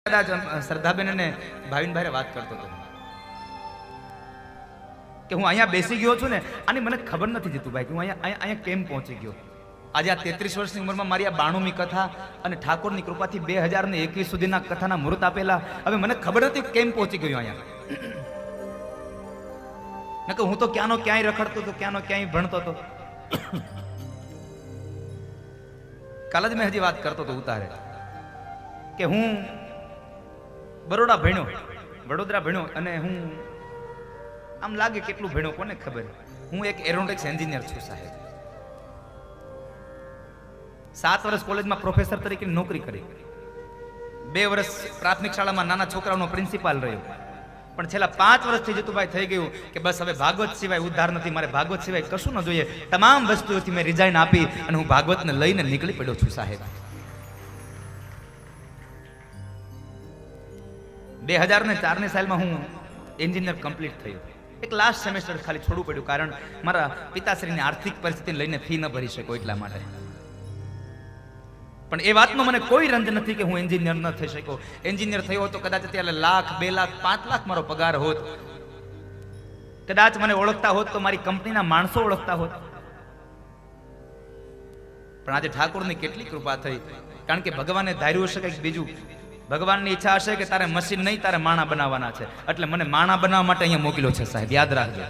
કદાચ શ્રદ્ધાબેન અને ભાવિનભાઈ વાત કરતો હતો કે હું અહીંયા બેસી ગયો છું ને, આની મને ખબર નથી જીતુભાઈ કે હું અહીંયા કેમ પહોંચી ગયો. આજે આ 33 વર્ષની ઉંમરમાં મારી આ 92મી કથા અને ઠાકોરની કૃપાથી 2021 સુધીના કથાના મુહૂર્ત આપેલા. હવે મને ખબર નથી કેમ પહોંચી ગયો અહીંયા. નકર હું તો ક્યાંનો ક્યાંય રખડતો હતો, ક્યાંનો ક્યાંય ભણતો હતો. કાલ જ મેં હજી વાત કરતો હતો ઉતારે કે હું વડોદરા ભણ્યો અને હું આમ લાગે કેટલું ભણ્યો કોને ખબર. હું એક એરોનોટિક્સ એન્જિનિયર છું સાહેબ. 7 વર્ષ કોલેજમાં પ્રોફેસર તરીકે નોકરી કરી, 2 વર્ષ પ્રાથમિક શાળામાં નાના છોકરાઓનો પ્રિન્સિપાલ રહ્યો. પણ છેલ્લા 5 વર્ષથી જીતુભાઈ થઈ ગયું કે બસ હવે ભાગવત સિવાય ઉદ્ધાર નથી, મારે ભાગવત સિવાય કશું ન જોઈએ. તમામ વસ્તુઓથી મેં રિઝાઇન આપી અને હું ભાગવતને લઈને નીકળી પડ્યો છું સાહેબ. 2004ની સાલમાં હું એન્જિનિયર કમ્પ્લીટ થયો. એક લાસ્ટ સેમેસ્ટર ખાલી છોડવું પડ્યું, કારણ મારા પિતાશ્રીની આર્થિક પરિસ્થિતિને લઈને ફી ન ભરી શકો એટલા માટે. પણ એ વાતનો મને કોઈ રંજ નથી કે હું એન્જિનિયર ન થઈ શક્યો. એન્જિનિયર થયો તો કદાચ અત્યારે 1 લાખ 2 લાખ 5 લાખ મારો પગાર હોત. કદાચ મને ઓળખતા હોત તો મારી કંપનીના માણસો ઓળખતા હોત. પણ આજે ઠાકોરની કેટલી કૃપા થઈ, કારણ કે ભગવાને ધાર્યું હશે કંઈક બીજું. ભગવાનની ઈચ્છા હશે કે તારે મશીન નહીં, તારે માણા બનાવવાના છે, એટલે મને માણા બનાવવા માટે અહીંયા મોકલ્યો છે સાહેબ. યાદ રાખજો,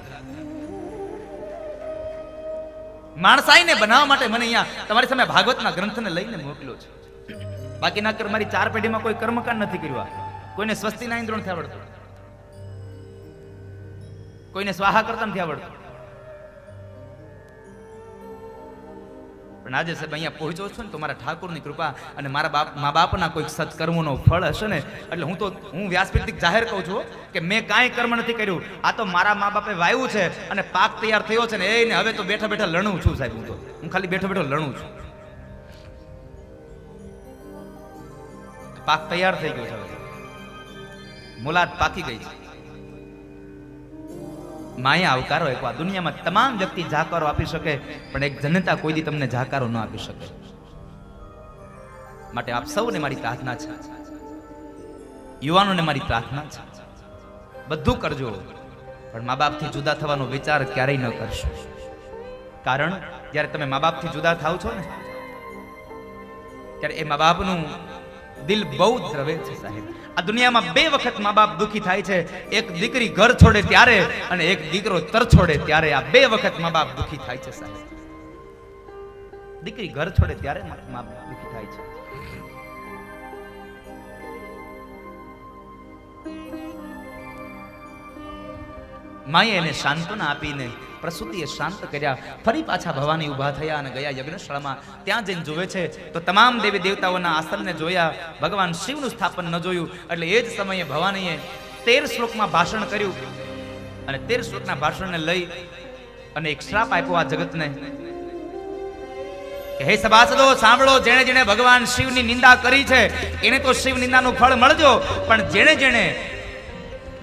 માણસાઈને બનાવવા માટે મને અહીંયા તમારી સામે ભાગવતના ગ્રંથને લઈને મોકલ્યો છે. બાકી ના કર મારી 4 પેઢીમાં કોઈ કર્મકાંડ નથી કર્યું. કોઈને સ્વસ્તિના ઇન્દ્રો નથી આવડતું, કોઈને સ્વાહા કરતા નથી આવડતું. પણ આજે સાહેબ અહીંયા પહોંચ્યો છું ને તો મારા ઠાકોરની કૃપા અને મારા મા બાપના કોઈ સત્કર્મોનો ફળ હશે ને. એટલે હું વ્યાસપીઠથી જાહેર કહું છું કે મેં કાંઈ કર્મ નથી કર્યું. આ તો મારા મા બાપે વાવ્યું છે અને પાક તૈયાર થયો છે ને એને હવે તો બેઠા બેઠા લણું છું સાહેબ. હું ખાલી બેઠો બેઠો લણું છું. પાક તૈયાર થઈ ગયો છે, હવે મુલાદ પાકી ગઈ છે. માયા આવકારો આપ્યો. આ દુનિયામાં તમામ વ્યક્તિ જાકારો આપી શકે, પણ એક જનતા કોઈ દી તમને જાકારો ન આપી શકે. માટે આપ સૌને મારી પ્રાર્થના છે, યુવાનોને મારી પ્રાર્થના છે, બધું કરજો પણ મા બાપથી જુદા થવાનો વિચાર ક્યારેય ન કરશો. કારણ જ્યારે તમે મા બાપથી જુદા થાવ છો ને ત્યારે એ મા બાપનું દિલ બહુ દ્રવે છે સાહેબ. આ દુનિયામાં 2 વખત મા બાપ દુખી થાય છે. એક દીકરી ઘર છોડે ત્યારે અને એક દીકરો તર છોડે ત્યારે. આ 2 વખત મા બાપ દુખી થાય છે સાહેબ. દીકરી ઘર છોડે ત્યારે મા બાપ દુખી થાય છે. માએ એને સાંત્વના આપીને પ્રસૂતિએ શાંત કર્યા. ફરી પાછા ભવાની ઊભા થયા અને ગયા યજ્ઞશાળામાં. ત્યાં જઈને જોવે છે તો તમામ દેવી દેવતાઓના આસનને જોયા, ભગવાન શિવનું સ્થાપન ન જોયું. એટલે એ જ સમયે ભવાનીએ 13 શ્લોકમાં ભાષણ કર્યું અને 13 શ્લોકના ભાષણને લઈ અને એક શ્રાપ આપ્યો આ જગતને કે હે સભાસદો સાંભળો, જેણે જેણે ભગવાન શિવની નિંદા કરી છે એને તો શિવ નિંદાનું ફળ મળજો, પણ જેણે જેણે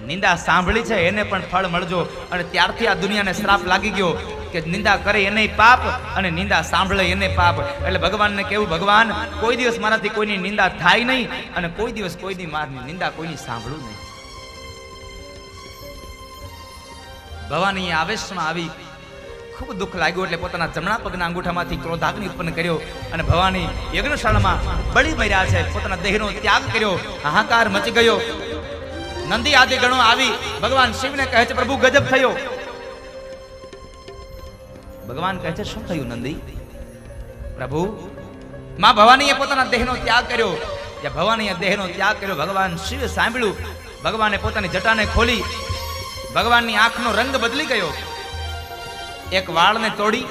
નિંદા સાંભળી છે એને પણ ફળ મળજો. અને ત્યારથી આ દુનિયાને શ્રાપ લાગી ગયો કે નિંદા કરે એને પાપ અને નિંદા સાંભળે એને પાપ. એટલે ભગવાનને કેવું, ભગવાન કોઈ દિવસ મારાથી કોઈની નિંદા થાય નહીં અને કોઈ દિવસ કોઈની મારની નિંદા કોઈની સાંભળું નહીં. ભવાની આવેશમાં આવી, ખૂબ દુઃખ લાગ્યું એટલે પોતાના જમણા પગના અંગૂઠામાંથી ક્રોધાગ્નિ ઉત્પન્ન કર્યો અને ભવાની યજ્ઞશાળામાં બળી મર્યા છે. પોતાના દેહનો ત્યાગ કર્યો. હાહાકાર મચી ગયો. નંદી આદિ ગણો આવી ભગવાન શિવને કહે છે પ્રભુ ગજબ થયો. ભગવાન કહે છે શું થયું નંદી? પ્રભુ માં ભવાનીએ પોતાના દેહનો ત્યાગ કર્યો. જ્યાં ભવાનીએ દેહનો ત્યાગ કર્યો ભગવાન શિવે સાંભળ્યું. ભગવાને પોતાની જટાને ખોલી. ભગવાનની આંખનો રંગ બદલી ગયો. એક વાળને તોડી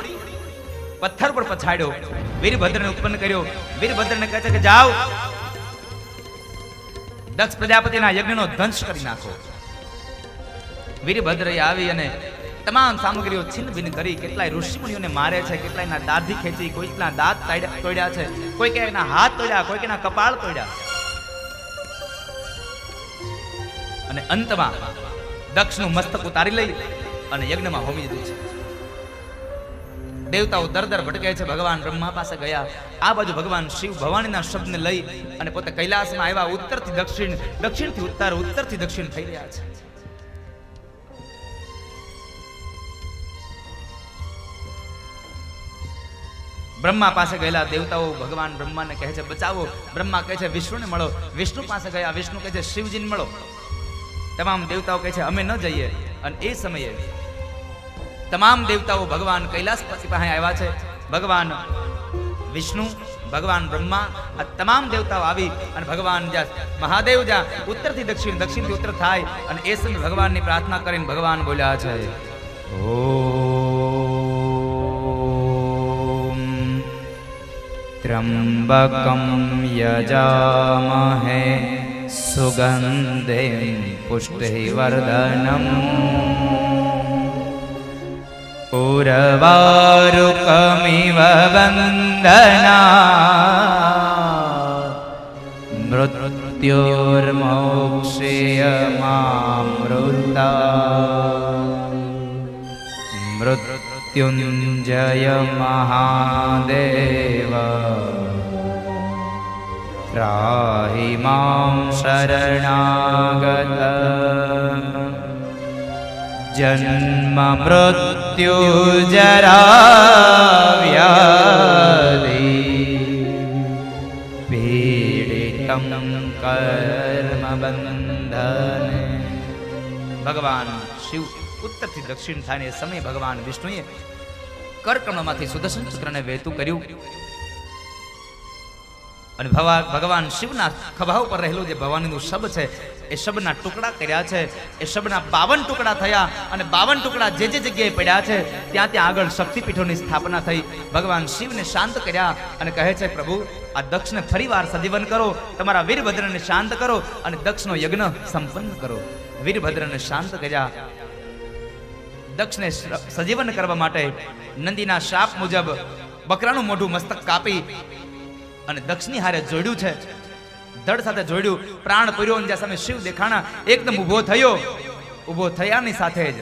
પથ્થર પર પછાડ્યો. વીરભદ્રને ઉત્પન્ન કર્યો. વીરભદ્રને કહે છે કે જાઓ દક્ષ પ્રજાપતિના યજ્ઞનો ધંસ કરી નાખો. વીરભદ્રએ આવી અને તમામ સામગ્રીઓ છિન્ન ભિન્ન કરી. કેટલાય ઋષિમુનિઓને મારે છે, કેટલાયના દાઢી ખેંચી, કોઈના દાંત તોડ્યા છે, કોઈ કેના હાથ તોડ્યા, કોઈ કેના કપાળ તોડ્યા. અને અંતમાં દક્ષનું મસ્તક ઉતારી લઈ અને યજ્ઞમાં હોમી દીધું છે. દેવતાઓ દર દર ભટકે છે. ભગવાન બ્રહ્મા પાસે ગયા. આ બાજુ ભગવાન શિવ ભવાનીના શબ્દને લઈ અને પોતે કૈલાસમાં આવ્યા. ઉત્તરથી દક્ષિણ, દક્ષિણથી ઉત્તર, ઉત્તરથી દક્ષિણ થઈ રહ્યા છે. બ્રહ્મા પાસે ગયેલા દેવતાઓ ભગવાન બ્રહ્માને કહે છે બચાવો. બ્રહ્મા કહે છે વિષ્ણુને મળો. વિષ્ણુ પાસે ગયા. વિષ્ણુ કહે છે શિવજીને મળો. તમામ દેવતાઓ કહે છે અમે ન જઈએ. અને એ સમયે તમામ દેવતાઓ ભગવાન કૈલાસપતિ પાસે આવ્યા છે. ભગવાન વિષ્ણુ, ભગવાન બ્રહ્મા, આ તમામ દેવતાઓ આવી અને ભગવાન જ્યાં મહાદેવ જ્યાં ઉત્તરથી દક્ષિણ, દક્ષિણથી ઉત્તર થાય અને એ સમયે ભગવાનની પ્રાર્થના કરીને ભગવાન બોલ્યા છે ઓમ ત્રંબકમ યજામહે સુગંધિમ પુષ્ટિવર્ધનમ ઉર્વારુકમિવ વંદના મૃત્યોર્મોક્ષેયમામૃતા મૃત્યુંજય મહાદેવ ત્રાહિ માં શરણાગત જન્મ મૃત્યુ જરા વ્યાધિ પીડિતમ કર્મ બંધને. ભગવાન શિવ ઉત્તરથી દક્ષિણ થાય એ સમયે ભગવાન વિષ્ણુએ કર્કણમાંથી સુદર્શન ચક્રને વહેતું કર્યું અને ભગવાન શિવના ખભા ઉપર રહેલું જે ભવાનીનું શબ છે એ શબના ટુકડા કર્યા છે. એ શબના 52 ટુકડા થયા અને 52 ટુકડા જે જે જગ્યાએ પડ્યા છે ત્યાં ત્યાં આગળ શક્તિપીઠોની સ્થાપના થઈ. ભગવાન શિવને શાંત કર્યા અને કહે છે પ્રભુ આ દક્ષને ફરીવાર સજીવન કરો, તમારા વીરભદ્રને શાંત કરો અને દક્ષનો યજ્ઞ સંપન્ન કરો. વીરભદ્રને શાંત કર્યા. દક્ષને સજીવન કરવા માટે નંદીના શાપ મુજબ બકરાનું મોઢું મસ્તક કાપી અને દક્ષની હારે જોડ્યું છે. ધડ સાથે જોડ્યું, પ્રાણ પૂર્યો. જ્યાં સામે શિવ દેખાણા એકદમ ઊભો થયો. ઊભો થયાની સાથે જ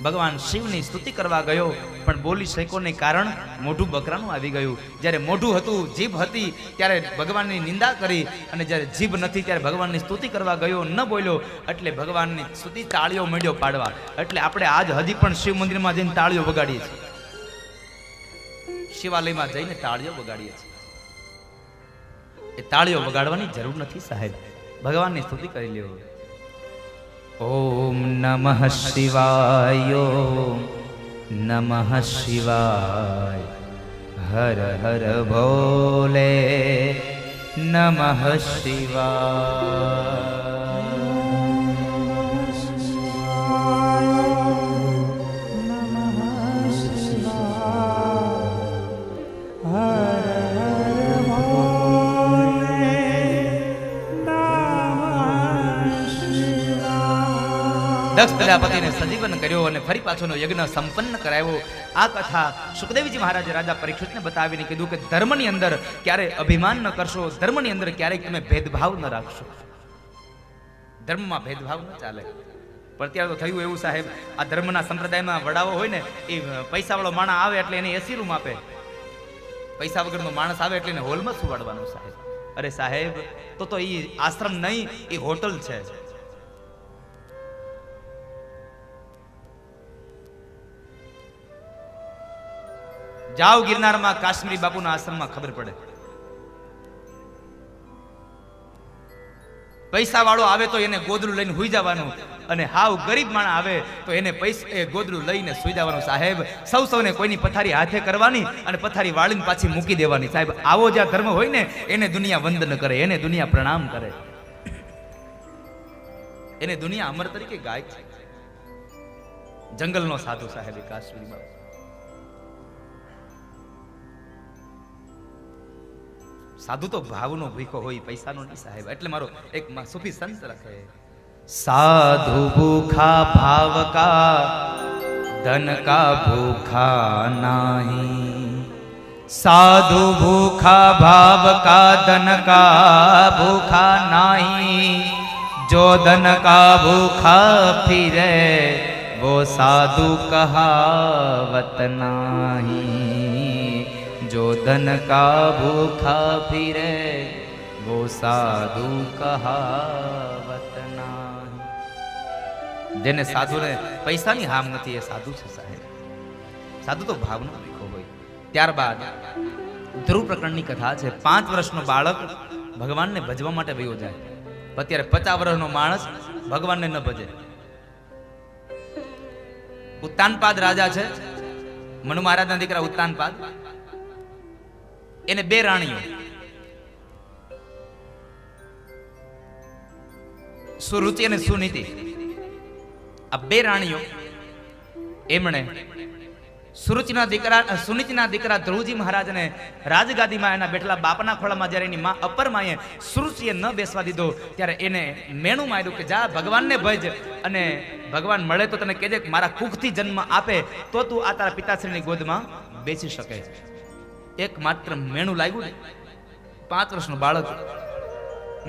ભગવાન શિવની સ્તુતિ કરવા ગયો પણ બોલી શક્યો નહીં, કારણ મોઢું બકરાનું આવી ગયું. જ્યારે મોઢું હતું, જીભ હતી ત્યારે ભગવાનની નિંદા કરી અને જ્યારે જીભ નથી ત્યારે ભગવાનની સ્તુતિ કરવા ગયો, ન બોલ્યો એટલે ભગવાનની સ્તુતિ તાળીઓ માંડ્યો પાડવા. એટલે આપણે આજ હજી પણ શિવ મંદિરમાં જઈને તાળીઓ વગાડીએ છીએ, શિવાલયમાં જઈને તાળીઓ વગાડીએ છીએ. એ તાળીઓ વગાડવાની જરૂર નથી સાહેબ, ભગવાનની સ્તુતિ કરી લ્યો. ઓમ નમઃ શિવાય, ઓમ નમઃ શિવાય, હર હર ભોલે નમઃ શિવાય. દક્ષ પ્રજાપતિને સજીવન કર્યો અને ફરી પાછોનો યજ્ઞ સંપન્ન કરાવ્યો. આ કથા સુખદેવજી મહારાજે રાજા પરીક્ષિતને બતાવીને કીધું કે ધર્મની અંદર ક્યારે અભિમાન ન કરશો, ધર્મની અંદર ક્યારેક તમે ભેદભાવ ન રાખશો. ધર્મમાં ભેદભાવ ન ચાલે. પણ અત્યારે તો થયું એવું સાહેબ, આ ધર્મના સંપ્રદાયમાં વડાઓ હોય ને એ પૈસાવાળો માણસ આવે એટલે એને એસી રૂમ આપે, પૈસા વગરનો માણસ આવે એટલે એને હોલમાં સુવાડવાનું સાહેબ. અરે સાહેબ તો એ આશ્રમ નહીં, એ હોટલ છે. જાઓ ગિરનારમાં કાશ્મીરી બાપુના આશ્રમમાં ખબર પડે. પૈસા વાળો આવે તો એને ગોદડું લઈને સુઈ જવાનું અને હાવ ગરીબ માણસ આવે તો એને ગોદડું લઈને સુઈ જવાનું સાહેબ. સૌને કોઈની પથારી હાથે કરવાની અને પથારી વાળીને પાછી મૂકી દેવાની સાહેબ. આવો જ્યાં ધર્મ હોય ને એને દુનિયા વંદન કરે, એને દુનિયા પ્રણામ કરે, એને દુનિયા અમર તરીકે ગાય છે. જંગલનો સાધુ સાહેબ કાશ્મીરી બાપુ. સાધુ તો ભાવનો ભૂખો હોય, પૈસાનો નહીં સાહેબ. એટલે મારો એક સુફી સંત લખે, સાધુ ભૂખા ભાવ કા ધન કા ભૂખા નહીં, સાધુ ભૂખા ભાવ કા ધન કા ભૂખા નહીં, જો ધન કા ભૂખા ફિરે वो साधु कहावत नाही, जो धन का भूखा फिरे वो साधु कहावत नाही. જેને સાધુને પૈસાની હામ નથી એ સાધુ છે સાહેબ. સાધુ તો ભાવનો ભીખો હોય. ત્યારબાદ ધ્રુવ પ્રકરણની કથા છે. 5 વર્ષનો બાળક ભગવાનને ભજવા માટે વયો જાય. અત્યારે 50 વર્ષનો માણસ ભગવાનને ન ભજે. ઉત્તાનપાદ રાજા છે, મનુ મહારાજના દીકરા ઉત્તાનપાદ. એને 2 રાણીઓ, સુરુચિ અને સુનીતિ. આ 2 રાણીઓ એમણે સુરુચિના દીકરા ધ્રુવજી મહારાજને રાજગાદીમાં એના બેઠેલા બાપના ખોળામાં જ્યારે એની માં અપર માએ સુરુચિએ ન બેસવા દીધો ત્યારે એને મેણું માર્યું કે જા ભગવાનને ભજ અને ભગવાન મળે તો તને કહેજે કે મારા કુખથી જન્મ આપે તો તું આ તારા પિતાશ્રીની ગોદમાં બેસી શકે. એક માત્ર મેણું લાગ્યું ને 5 વર્ષનું બાળક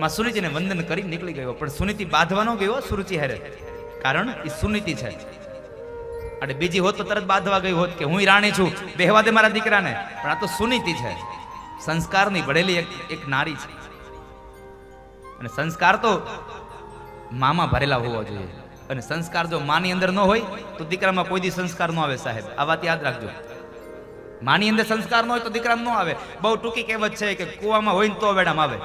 માં સુનીતિને વંદન કરી નીકળી ગયો. પણ સુનીતિ બાંધવાનો ગયો સુરુચિ હારે, કારણ એ સુનીતિ છે. અને બીજી હોત તો તરત બાંધવા ગઈ હોત કે હું રાણી છું, બેહવા દે મારા દીકરાને. પણ આ તો સુનીતિ છે, સંસ્કારની ભળેલી એક નારી છે. અને સંસ્કાર તો મામાં ભરેલા હોવા જોઈએ. અને સંસ્કાર જો માની અંદર ન હોય તો દીકરામાં કોઈ દી સંસ્કાર ન આવે સાહેબ. આ વાત યાદ રાખજો. માની અંદર સંસ્કાર ન હોય તો દીકરામાં ન આવે. બહુ ટૂંકી કહેવત છે કે કુવામાં હોય ને તો વેડામાં આવે,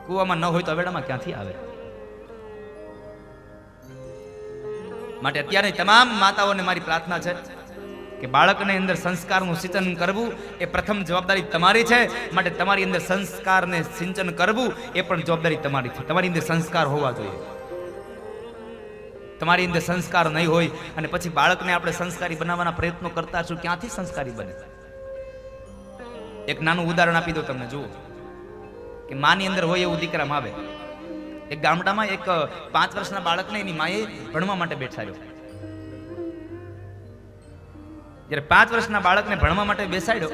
કુવામાં ન હોય તો વેડામાં ક્યાંથી આવે. માટે અત્યારે તમામ માતાઓને મારી પ્રાર્થના છે કે બાળકને અંદર સંસ્કારનું સિંચન કરવું એ પ્રથમ જવાબદારી તમારી છે. માટે તમારી અંદર સંસ્કારને સિંચન કરવું એ પણ જવાબદારી તમારી છે. તમારી અંદર સંસ્કાર હોવા જોઈએ. તમારી અંદર સંસ્કાર નહીં હોય અને પછી બાળકને આપણે સંસ્કારી બનાવવાના પ્રયત્નો કરતા છું, ક્યાંથી સંસ્કારી બને? એક નાનું ઉદાહરણ આપી દો તમને. જુઓ કે માની અંદર હોય એવું દીકરામાં આવે. એક ગામડામાં એક 5 વર્ષના બાળકને એની માએ ભણવા માટે બેસાડ્યો. જ્યારે 5 વર્ષના બાળકને ભણવા માટે બેસાડ્યો,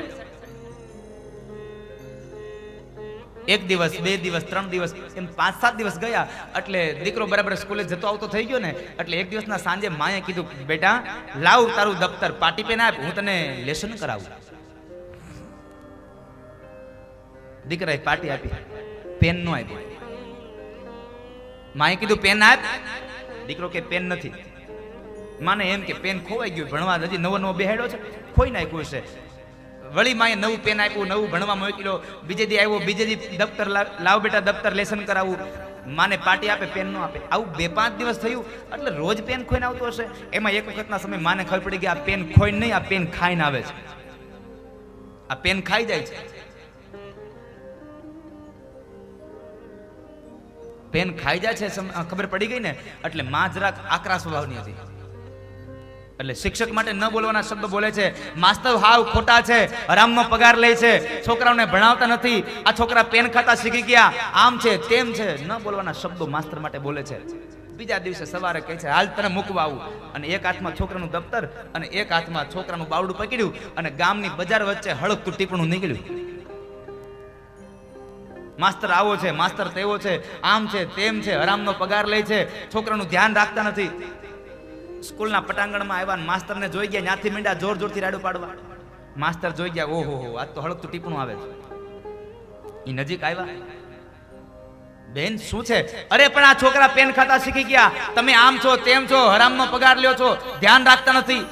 1 દિવસ 2 દિવસ 3 દિવસ એમ 5-7 દિવસ ગયા. એટલે દીકરો બરાબર સ્કૂલે જતો આવતો થઈ ગયો ને, એટલે એક દિવસના સાંજે માએ કીધું બેટા લાવ તારું દફતર, પાટી પેન આપ, હું તને લેસન કરાવું. દીકરાએ પાટી આપી, પેન નો આપ્યો. માએ કીધું પેન આપ. દીકરો કે પેન નથી. માને એમ કે પેન ખોવાઈ ગયું, ભણવા હજી નવો બેહાડ્યો છે, ખોઈ નાખ્યું છે. વળી માએ નવું પેન આપ્યું, નવું ભણવા મોકલ્યો. બીજે દી આવ્યો, બીજે દી દફતર લાવ બેટા દફતર, લેસન કરાવું. માને પાટી આપે, પેન નો આપે. આવું 2-5 દિવસ થયું. એટલે રોજ પેન ખોઈને આવતો હશે. એમાં એક વખતના સમય માને ખબર પડી કે આ પેન ખોઈને નહીં, આ પેન ખાઈને આવે છે. આ પેન ખાઈ જાય છે. પેન ખાઈ જાય છે ખબર પડી ગઈ ને, એટલે માં જરાક આકરા સ્વભાવની હતી. એટલે શિક્ષક માટે ન બોલવાના શબ્દો બોલે છે. માસ્તર હાવ ખોટા છે, હરામનો પગાર લે છે, છોકરાઓને ભણાવતા નથી, આ છોકરા પેન ખાતા શીખી ગયા, આમ છે તેમ છે. ન બોલવાના શબ્દો માસ્તર માટે બોલે છે. બીજા દિવસે સવારે કહે છે હાલ તને મૂકવા આવું. અને એક હાથમાં છોકરાનું દફતર અને એક હાથમાં છોકરાનું બાવડું પકડ્યું અને ગામની બજાર વચ્ચે હળકતું ટીપણું નીકળ્યું. માસ્તર આવો છે, માસ્તર તેવો છે, આમ છે તેમ છે, હરામનો પગાર લે છે, છોકરાનું ધ્યાન રાખતા નથી. સ્કૂલના પટાંગણમાં આવ્યા, માસ્તરને જોઈ ગયા, ત્યાંથી મીંડા જોર જોરથી રાડું પાડવા. માસ્તર જોઈ ગયા, ઓહો આજ તો હળકતું ટીપણું આવે છે. એ નજીક આવ્યા, બેન શું છે? અરે પણ આ છોકરા પેન ખાતા શીખી ગયા, તમે આમ છો તેમ છો, હરામનો પગાર લ્યો છો, ધ્યાન રાખતા નથી.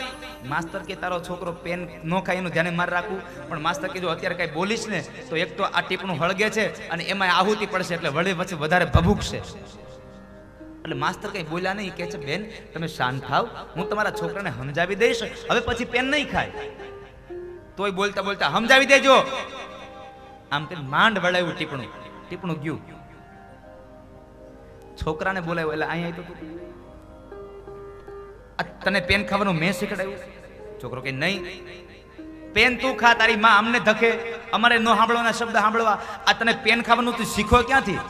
માસ્તર કે તારો છોકરો પેન નો ખાય એનું ધ્યાન માર રાખવું. પણ માસ્તર કીધું અત્યારે કઈ બોલીશ ને તો એક તો આ ટીપણું હળગે છે અને એમાં આહુતિ પડશે, એટલે વળી પછી વધારે ભભૂકશે. એટલે માસ્તર કઈ બોલ્યા નહીં. કે છે બેન તમે શાંત થાવ, હું તમારા છોકરાને સમજાવી દઈશ, હવે પછી પેન નહીં ખાય. તોય બોલતા બોલતા સમજાવી દેજો. આમ કે માંડ વળાયું ટીપણું. ટીપણું ગયું. છોકરાને બોલાવ્યો, એટલે અહીંયા તો તને પેન ખાવાનું મેં શીખડાવ્યું? છોકરો કે નહીં, પેન તું ખા, તારી માં અમને ધકે, અમારે નો સાંભળવાના શબ્દ સાંભળવા. આ તને પેન ખાવાનું તું શીખો ક્યાંથી?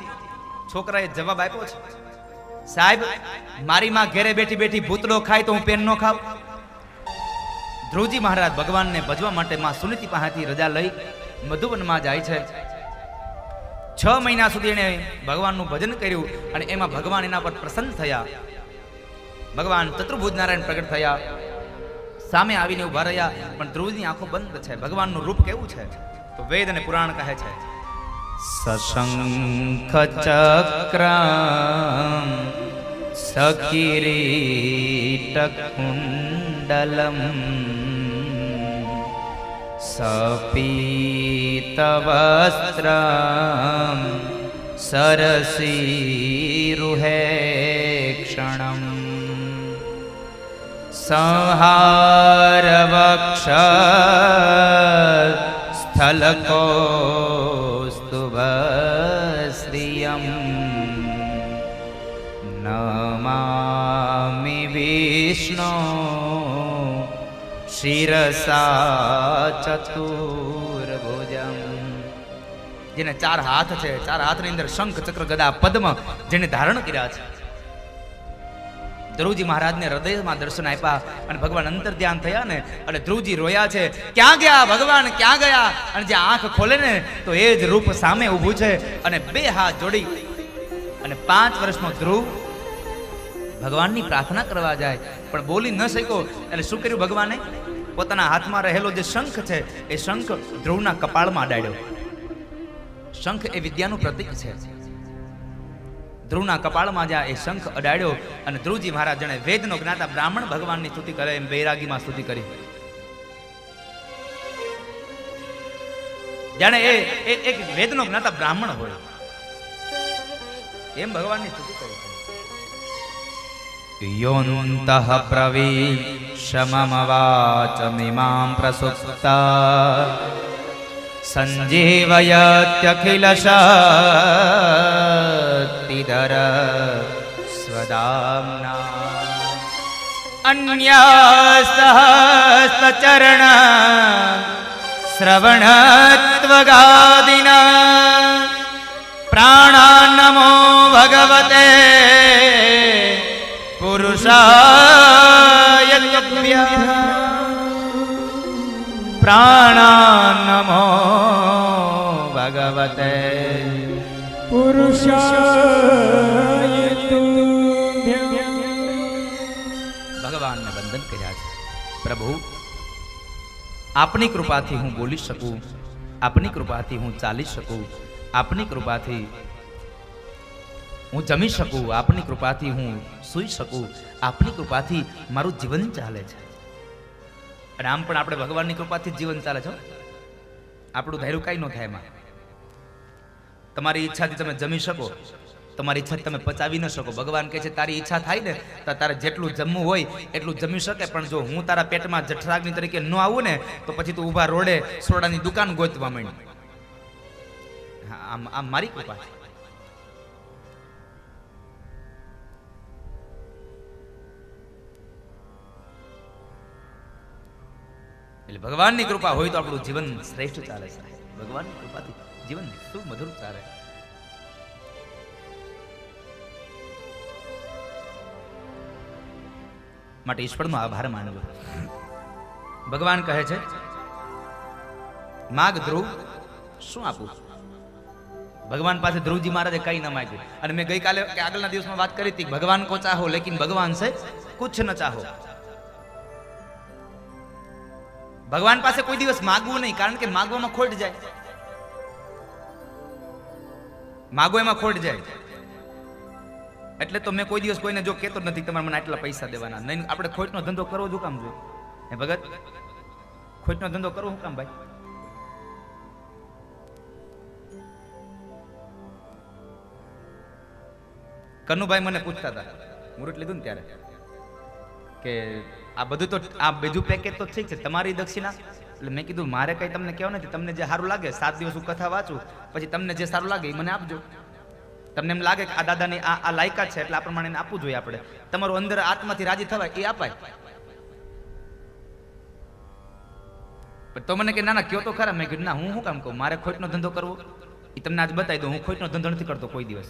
છોકરાએ જવાબ આપ્યો છે સાહેબ મારી માં ઘેરે બેઠી બેઠી ભૂતડો ખાય તો હું પેન નો ખાવ. ધ્રુવજી મહારાજ ભગવાનને ભજવા માટે માં સુનીતિ પાસેથી રજા લઈ મધુવનમાં જાય છે. 6 મહિના સુધી એણે ભગવાનનું ભજન કર્યું અને એમાં ભગવાન એના પર પ્રસન્ન થયા. ભગવાન ચતુર્ભુજ નારાયણ પ્રગટ થયા, સામે આવીને ઉભા રહ્યા, પણ ધ્રુવની આંખો બંધ છે. ભગવાનનું રૂપ કેવું છે? તો વેદ અને પુરાણ કહે છે, સશંખ ચક્રમ સકિરીટ કુંડલમ સપીત વસ્ત્રમ સરસીરુહે ક્ષણમ સંહાર વક્ષ સ્થલકોસ્તુભ શ્રિયમ નમામિ વિષ્ણુ શિરસા ચતુર્ભુજમ. જેને 4 હાથ છે, 4 હાથની અંદર શંખ ચક્ર ગદા પદ્મ જેને ધારણ કર્યા છે. ધ્રુવજી મહારાજને હૃદયમાં દર્શન આપ્યા અને ભગવાન અંતર ધ્યાન થયા ને, અને ધ્રુવજી રોયા છે, ક્યાં ગયા ભગવાન, ક્યાં ગયા? અને જે આંખ ખોલે ને તો એ જ રૂપ સામે ઊભું છે, અને 2 હાથ જોડી અને 5 વર્ષનો ધ્રુવ ભગવાનની પ્રાર્થના કરવા જાય, પણ બોલી ન શક્યો. એટલે શું કર્યું ભગવાને? પોતાના હાથમાં રહેલો જે શંખ છે એ શંખ ધ્રુવના કપાળમાં અડાડ્યો. શંખ એ વિદ્યાનું પ્રતીક છે. ધ્રુવના કપાળમાં જ્યાં એ શંખ અડાડ્યો, અને ધ્રુવજી મહારાજ જણે વેદનો જ્ઞાતા બ્રાહ્મણ ભગવાનની સ્તુતિ કરે એમ બૈરાગીમાં સ્તુતિ કરી. જાણે એ એક વેદનો જ્ઞાતા બ્રાહ્મણ હોય એમ ભગવાનની સ્તુતિ કરી. યોંતઃ પ્રવિશમમ વાચમિમાં પ્રસુપ્તા સંજીવયત્યખિલ શક્તિધર સ્વદામ્ના અન્યસ્તહસ્તચરણ શ્રવણત્વગાદિના પ્રાણાન્નમો ભગવતે પુરુષાય તુભ્યં પ્રાણાન્નમો ભગવતે પુરુષાય તુભ્યં. ભગવાનને વંદન કર્યા છે. પ્રભુ, આપની કૃપાથી હું બોલી શકું, આપની કૃપાથી હું ચાલી શકું, આપની કૃપાથી હું જમી શકું, આપની કૃપાથી હું સૂઈ શકું, આપની કૃપાથી મારું જીવન ચાલે છે. અને આમ પણ આપણે ભગવાનની કૃપાથી જીવન ચાલે છે. આપણું ધાર્યું કાંઈ ન થાય એમાં. તમારી ઈચ્છાથી તમે જમી શકો, તમારી ઈચ્છાથી તમે પચાવી ન શકો. ભગવાન કહે છે તારી ઈચ્છા થાય ને તો તારે જેટલું જમવું હોય એટલું જમી શકે, પણ જો હું તારા પેટમાં જઠરાગ્નિ તરીકે ન આવું ને તો પછી તું ઊભા રોડે સોડાની દુકાન ગોતવા માંડી. આમ મારી કૃપા છે. એટલે ભગવાનની કૃપા હોય તો આપણું જીવન શ્રેષ્ઠ ચાલે છે. ભગવાનની કૃપાથી જીવન શું મધુર ચાલે. માટે ઈશ્વરનો આભાર માનવો. ભગવાન કહે છે માગ ધ્રુવ, શું આપું? ભગવાન પાસે ધ્રુવજી મહારાજે કઈ ન માગ્યું. અને મેં ગઈકાલે કે આગળના દિવસમાં વાત કરી હતી, ભગવાન કો ચાહો લેકિન ભગવાન સે કુછ ન ચાહો. ભગવાન પાસે કોઈ દિવસ માગવું નહીં, કારણ કે માગવામાં ખોટ જાય. માગો એમાં ખોટ જાય. એટલે તો મેં કોઈ દિવસ કોઈને જો કહેતો નથી તમારે મને આટલા પૈસા દેવાના નહીં. આપણે ખોટનો ધંધો કરવો શું કામ જોઈએ? હે ભગત, ખોટનો ધંધો કરવો શું કામ ભાઈ? કનુભાઈ મને પૂછતા હતા મુહૂર્ત લીધું ને ત્યારે કે આ બધું તો આ બીજું પેકેજ તો ઠીક છે, તમારી દક્ષિણા. એટલે મેં કીધું મારે કઈ તમને કહેવું નથી, તમને જે સારું લાગે 7 દિવસ હું કથા વાંચું, પછી તમને જે સારું લાગે એ મને આપજો. તમને એમ લાગે કે આ દાદાની આ લાયકાત છે એટલે આ પ્રમાણે આપવું જોઈએ. આપણે તમારું અંદર આત્માથી રાજી થવાય એ અપાય. તો મને કે ના ના કયો તો ખરા. મેં કીધું ના, હું શું કામ કહું, મારે ખોટનો ધંધો કરવો એ તમને આજ બતાવી દઉં. હું ખોટનો ધંધો નથી કરતો કોઈ દિવસ.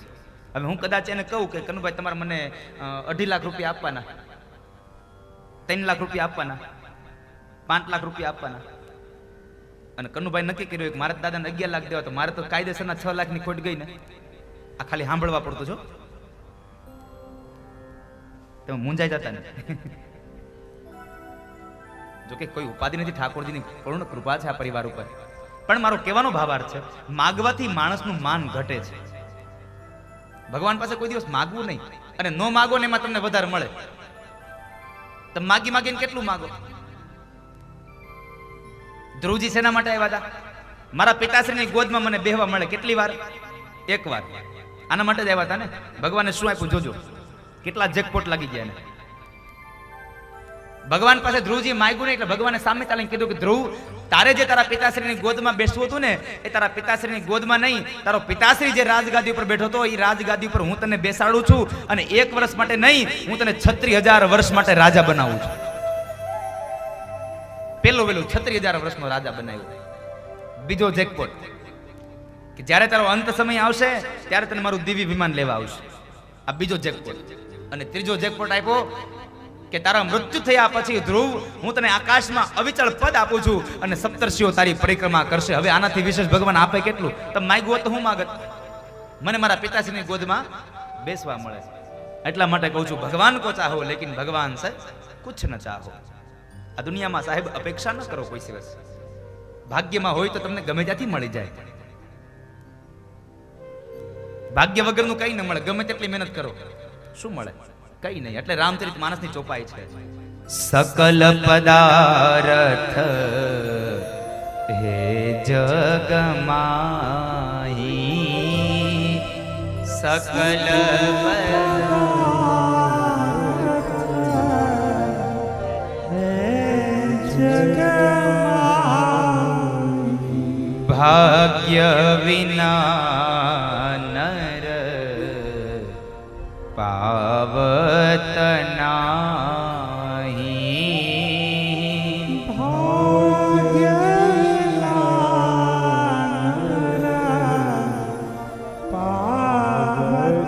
હવે હું કદાચ એને કહું કે કનુભાઈ તમારે મને 2.5 લાખ રૂપિયા આપવાના, 3 લાખ રૂપિયા આપવાના, 5 લાખ રૂપિયા આપવાના, અને કનુભાઈ નક્કી કર્યું કે મારા દાદાને 11 લાખ દેવા, તો મારે તો કાયદેસરના 6 લાખની ખોટ ગઈ ને. આ ખાલી સાંભળવા પડતું છો. તમે મૂંઝાઈ જતા ને. જોકે કોઈ ઉપાધિ નથી, ઠાકોરજીની પૂર્ણ કૃપા છે આ પરિવાર ઉપર. પણ મારો કહેવાનો ભાવાર્થ છે, માગવાથી માણસનું માન ઘટે છે. ભગવાન પાસે કોઈ દિવસ માગવું નહીં, અને નો માગો ને એમાં તમને વધારે મળે. તમે માગી માગીને કેટલું માગો? ધ્રુવજી શેના માટે આવ્યા હતા? મારા પિતાશ્રીની ગોદમાં મને બેહવા મળે. કેટલી વાર? એક વાર. આના માટે જ આવ્યા હતા ને. ભગવાને શું આપ્યું જોજો, કેટલા જેકપોટ લાગી ગયા એને. ભગવાન પાસે ધ્રુવજી માગ્યું નહીં એટલે ભગવાને સામે ચાલીને કીધું કે ધ્રુવ, તારે જે તારા પિતાશ્રીની ગોદમાં બેસવું હતું ને, એ તારા પિતાશ્રીની ગોદમાં નહીં, તારો પિતાશ્રી જે રાજગાદી ઉપર બેઠો હતો એ રાજગાદી ઉપર હું તને બેસાડું છું, અને 1 વર્ષ માટે નહીં, હું તને 36,000 વર્ષ માટે રાજા બનાવું છું. પેલું 36,000 વર્ષનો રાજા બનાવ્યો. બીજો જેકપોટ કે જ્યારે તારો અંત સમય આવશે ત્યારે તને મારું દિવ્ય વિમાન લેવા આવશે. આ બીજો જેકપોટ. અને ત્રીજો જેકપોટ આપ્યો કે તારા મૃત્યુ થયા પછી ધ્રુવ, હું તને આકાશમાં અવિચળ પદ આપું છું અને સપ્તર્ષિઓ તારી પરિક્રમા કરશે. હવે આનાથી વિશેષ ભગવાન આપે કેટલું? તમે માગ્યું હોત તો હું માગત? મને મારા પિતાશ્રીની ગોદમાં બેસવા મળે. એટલા માટે કહું છું, ભગવાન કો ચાહો લેકિન ભગવાન સે કુછ ન ચાહો. આ દુનિયામાં સાહેબ અપેક્ષા ન કરો કોઈ દિવસ. ભાગ્યમાં હોય તો તમને ગમે ત્યાંથી મળી જાય. ભાગ્ય વગરનું કઈ ન મળે. ગમે તેટલી મહેનત કરો, શું મળે? કઈ નહીં. એટલે રામચરિત માનસની ચોપાઈ છે, સકલ પદાર્થ હે જગમાહી, સકલ ભાગ્ય વિના નર પાવત નાહી. ભાગ્ય પાવત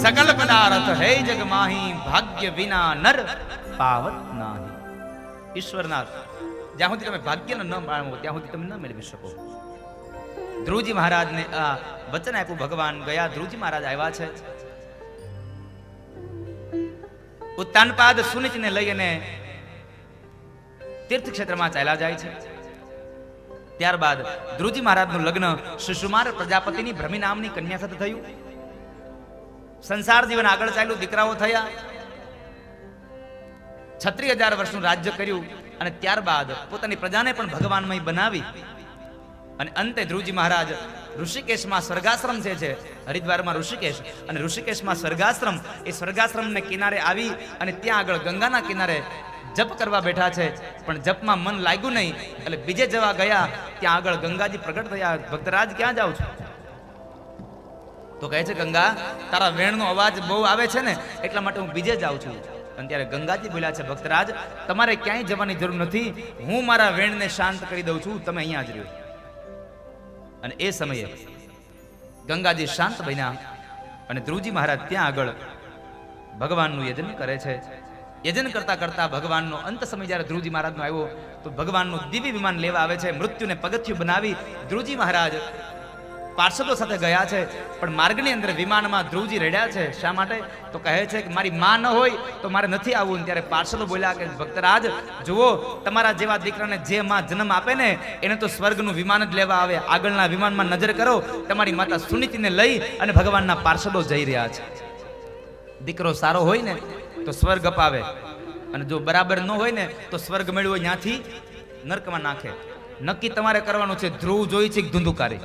સકલ પદાર્થ હે જગમાહી, ભાગ્ય વિના નર પાવત નાહી. ઈશ્વરનાથ, જ્યાં સુધી તમે ભાગ્યને ન માણો ત્યાં સુધી તમે ન મેળવી શકો. ધ્રુવજી મહારાજને આ વચન આપ્યું ભગવાન. ગયા ધ્રુવજી મહારાજ આવ્યા છે, ઉત્તાનપાદ સુનિચને લઈ અને તીર્થ ક્ષેત્રમાં ચાલ્યા જાય છે. ત્યારબાદ ધ્રુવજી મહારાજનું લગ્ન સુષુમાર પ્રજાપતિની ભ્રમી નામની કન્યા સાથે થયું. સંસાર જીવન આગળ ચાલ્યું, દીકરાઓ થયા, 36,000 વર્ષનું રાજ્ય કર્યું. અને ત્યારબાદ પોતાની પ્રજાને પણ ભગવાનમય બનાવી. અને અંતે ધ્રુવજી મહારાજ ઋષિકેશમાં સ્વર્ગાશ્રમ છે હરિદ્વારમાં ઋષિકેશ, અને ઋષિકેશમાં સ્વર્ગાશ્રમ, એ સ્વર્ગાશ્રમને કિનારે આવી અને ત્યાં આગળ ગંગાના કિનારે જપ કરવા બેઠા છે. પણ જપમાં મન લાગ્યું નહીં એટલે બીજે જવા ગયા. ત્યાં આગળ ગંગાજી પ્રગટ થયા. ભક્તરાજ, ક્યાં જાવ છો? તો કહે છે, ગંગા, તારા વેણનો અવાજ બહુ આવે છે ને, એટલા માટે હું બીજે જાઉં છું. અને ત્યારે ગંગાજી બોલ્યા છે, ભક્તરાજ, તમારે ક્યાંય જવાની જરૂર નથી, હું મારા વેણને શાંત કરી દઉં છું, તમે અહીંયા જ રહ્યો. અને એ સમયે ગંગાજી શાંત બન્યા અને ધ્રુવજી મહારાજ ત્યાં આગળ ભગવાનનું યજન કરે છે. યજન કરતા કરતા ભગવાનનો અંત સમય જ્યારે ધ્રુવજી મહારાજનો આવ્યો તો ભગવાનનું દિવ્ય વિમાન લેવા આવે છે. મૃત્યુને પગથિયું બનાવી ધ્રુવજી મહારાજ પાર્ષદો સાથે ગયા છે. પણ માર્ગની અંદર વિમાનમાં ધ્રુવજી રડ્યા છે. શા માટે? તો કહે છે કે મારી માં ન હોય તો મારે નથી આવવું. ત્યારે પાર્ષદો બોલ્યા કે ભક્તરાજ, જુઓ, તમારા જેવા દીકરાને જે માં જન્મ આપે ને એને તો સ્વર્ગનું વિમાન જ લેવા આવે. આગળના વિમાનમાં નજર કરો, તમારી માતા સુનીતિને લઈ અને ભગવાનના પાર્ષદો જઈ રહ્યા છે. દીકરો સારો હોય ને તો સ્વર્ગ અપાવે, અને જો બરાબર ન હોય ને તો સ્વર્ગ મેળવો ત્યાંથી નરકમાં નાખે. નક્કી તમારે કરવાનું છે, ધ્રુવ જોઈ છે કે ધુંધુકારી.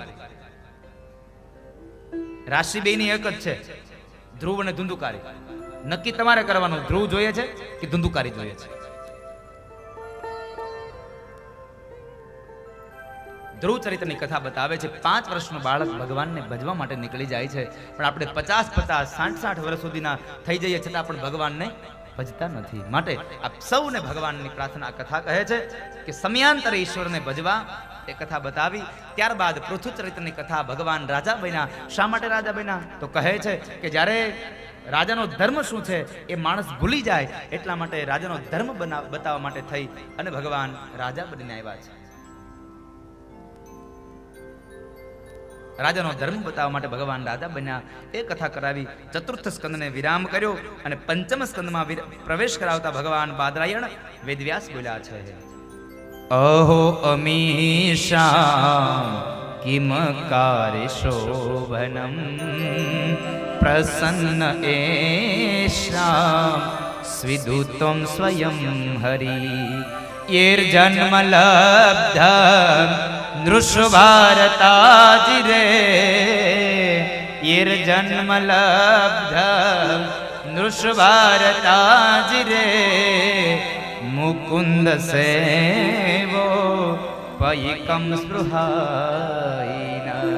રાશિ બેની એક જ છે, ધ્રુવ અને ધુંધુકારી. નક્કી તમારે કરવાનું, ધ્રુવ જોઈએ છે કે ધુંધુકારી જોઈએ છે. ધ્રુવ ચરિત્રની કથા બતાવે છે, 5 વર્ષનો બાળક ભગવાનને ભજવા માટે નીકળી જાય છે. પણ આપણે 50, 60 વર્ષ સુધીના થઈ જઈએ છતાં પણ ભગવાનને ભજતા નથી. માટે આપ સૌને ભગવાનની પ્રાર્થના કથા કહે છે કે સમયાંતરે ઈશ્વરને ભજવા. એ કથા બતાવી. ત્યારબાદ પૃથુ ચરિત્રની કથા. ભગવાન રાજા બન્યા. શા માટે રાજા બન્યા? તો કહે છે કે જ્યારે રાજાનો ધર્મ શું છે એ માણસ ભૂલી જાય, એટલા માટે રાજાનો ધર્મ બતાવવા માટે થઈ અને ભગવાન રાજા બનીને આવ્યા છે. રાજાનો ધર્મ બતાવવા માટે ભગવાન રાજા બન્યા. એ કથા કરાવી. ચતુર્થ સ્કંદને વિરામ કર્યો અને પંચમ સ્કંદમાં પ્રવેશ કરાવતા ભગવાન બાદરાયણ વેદવ્યાસ બોલ્યા છે. અહો અમીશા કિમ કાર્ય શોભનમ પ્રસન્ન એષામ સ્વિદુત્વમ સ્વયં હરિ યેર જન્મ લબ્ધ નૃષભારતાજિરે યેર જન્મ લબ્ધ નૃષભારતાજિરે મુકુંદ સેવો પયિકમ સ્પૃહાઈના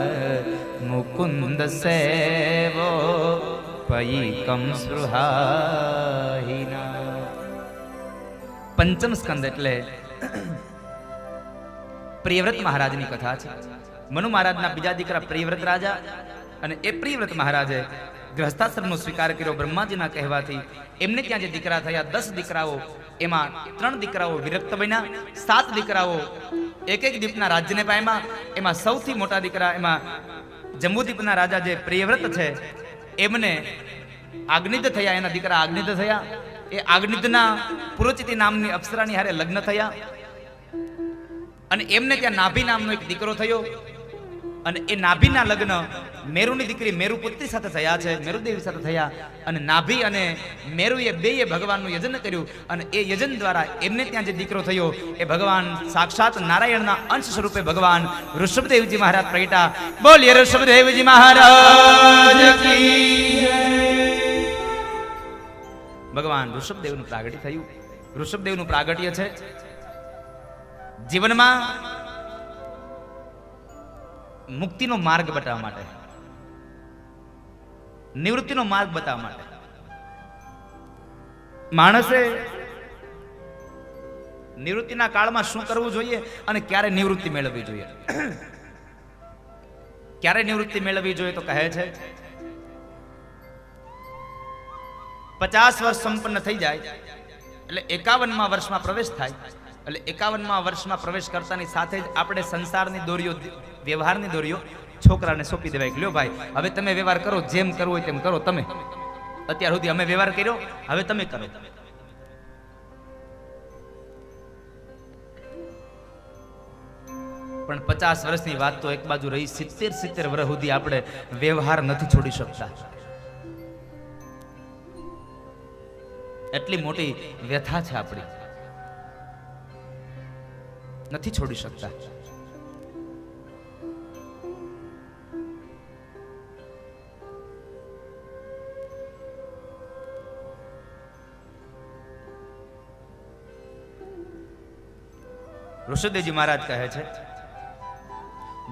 મુકુંદ સેવો પયિકમ સ્પૃહાઈના. પંચમ સ્કંદ એટલે પ્રિયવ્રત મહારાજની કથા છે. મનુ મહારાજના બીજા દીકરા પ્રિયવ્રત રાજા અને એ પ્રિયવ્રત મહારાજે ગ્રહસ્થાશ્રમનો સ્વીકાર કર્યો બ્રહ્માજીના કહેવાથી. એમને ત્યાં જે દીકરા થયા 10 દીકરાઓ, એમાં 3 દીકરાઓ વિરક્ત બન્યા, 7 દીકરાઓ એક એક દીપના રાજ્યને પામ્યા. એમાં સૌથી મોટા દીકરા એમાં જંબુદીપના રાજા જે પ્રિયવ્રત છે એમને આગનિધ થયા, એના દીકરા આગનિધ થયા. એ આગનિધના પુરોચિતિ નામની અપ્સરાની હારે લગ્ન થયા અને એમને ત્યાં નાભી નામનો એક દીકરો થયો અને એ નાભીના લગ્ન મેરુની દીકરી મેરુપુત્રી સાથે થયા છે, મેરુદેવી સાથે થયા. અને નાભી અને મેરુએ બેયે ભગવાનનું યજન કર્યું અને એ યજન દ્વારા એમને ત્યાં જે દીકરો થયો એ ભગવાન સાક્ષાત નારાયણના અંશ સ્વરૂપે ભગવાન ઋષભદેવજી મહારાજ પ્રગટા. બોલીએ ઋષભદેવજી મહારાજ કી જય. ભગવાન ઋષભદેવનું પ્રાગટ્ય થયું. ઋષભદેવનું પ્રાગટ્ય છે જીવનમાં મુક્તિનો માર્ગ બતાવવા માટે, નિવૃત્તિનો માર્ગ બતાવવા માટે. માણસે નિવૃત્તિના કાળમાં શું કરવું જોઈએ અને ક્યારે નિવૃત્તિ મેળવવી જોઈએ. ક્યારે નિવૃત્તિ મેળવવી જોઈએ તો કહે છે 50 વર્ષ સંપન્ન થઈ જાય એટલે 51મા વર્ષમાં પ્રવેશ થાય. એટલે 51મા વર્ષમાં પ્રવેશ કરતાની સાથે જ આપણે સંસારની દોરીઓ, વ્યવહારની દોરીઓ છોકરાને સોંપી દેવાય. લ્યો ભાઈ, હવે તમે વ્યવહાર કરો, જેમ કરવો હોય તેમ કરો. તમે અત્યાર સુધી અમે વ્યવહાર કર્યો, હવે તમે કરો. પણ 50 વર્ષની વાત તો એક બાજુ રહી, 70 વર્ષ સુધી આપણે વ્યવહાર નથી છોડી શકતા. એટલી મોટી વ્યથા છે આપણી, નથી છોડી શકતા. ઋષભદેવજી મહારાજ કહે છે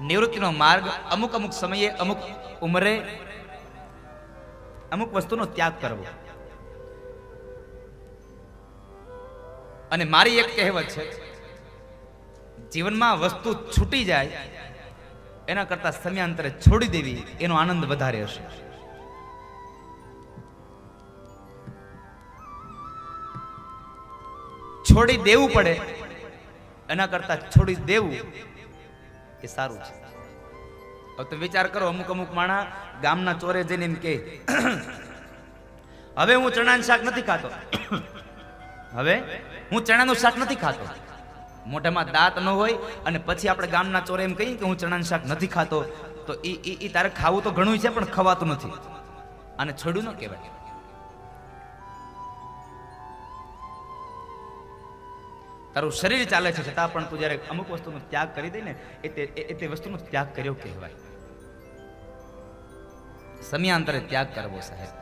નિવૃત્તિનો માર્ગ અમુક અમુક સમયે, અમુક ઉંમરે અમુક વસ્તુનો ત્યાગ કરવો. અને મારી એક કહેવત છે, જીવનમાં વસ્તુ છૂટી જાય એના કરતા સમયાંતરે છોડી દેવી એનો આનંદ વધારે હશે. છોડી દેવું પડે એના કરતા છોડી દેવું એ સારું છે. હવે તો વિચાર કરો, અમુક અમુક માણા ગામના ચોરે જઈને એમ કે હવે હું ચણાનું શાક નથી ખાતો, હવે હું ચણાનું શાક નથી ખાતો. મોઢામાં દાંત ન હોય અને પછી આપણે ગામના ચોરે એમ કહીએ કે હું ચણાનું શાક નથી ખાતો, તો એ તારે ખાવું તો ઘણું છે પણ ખવાતું નથી. આને છોડ્યું ન કહેવાય. તારું શરીર ચાલે છે છતાં પણ તું જ્યારે અમુક વસ્તુનો ત્યાગ કરી દે ને એ તે વસ્તુનો ત્યાગ કર્યો કહેવાય. સમયાંતરે ત્યાગ કરવો સાહેબ.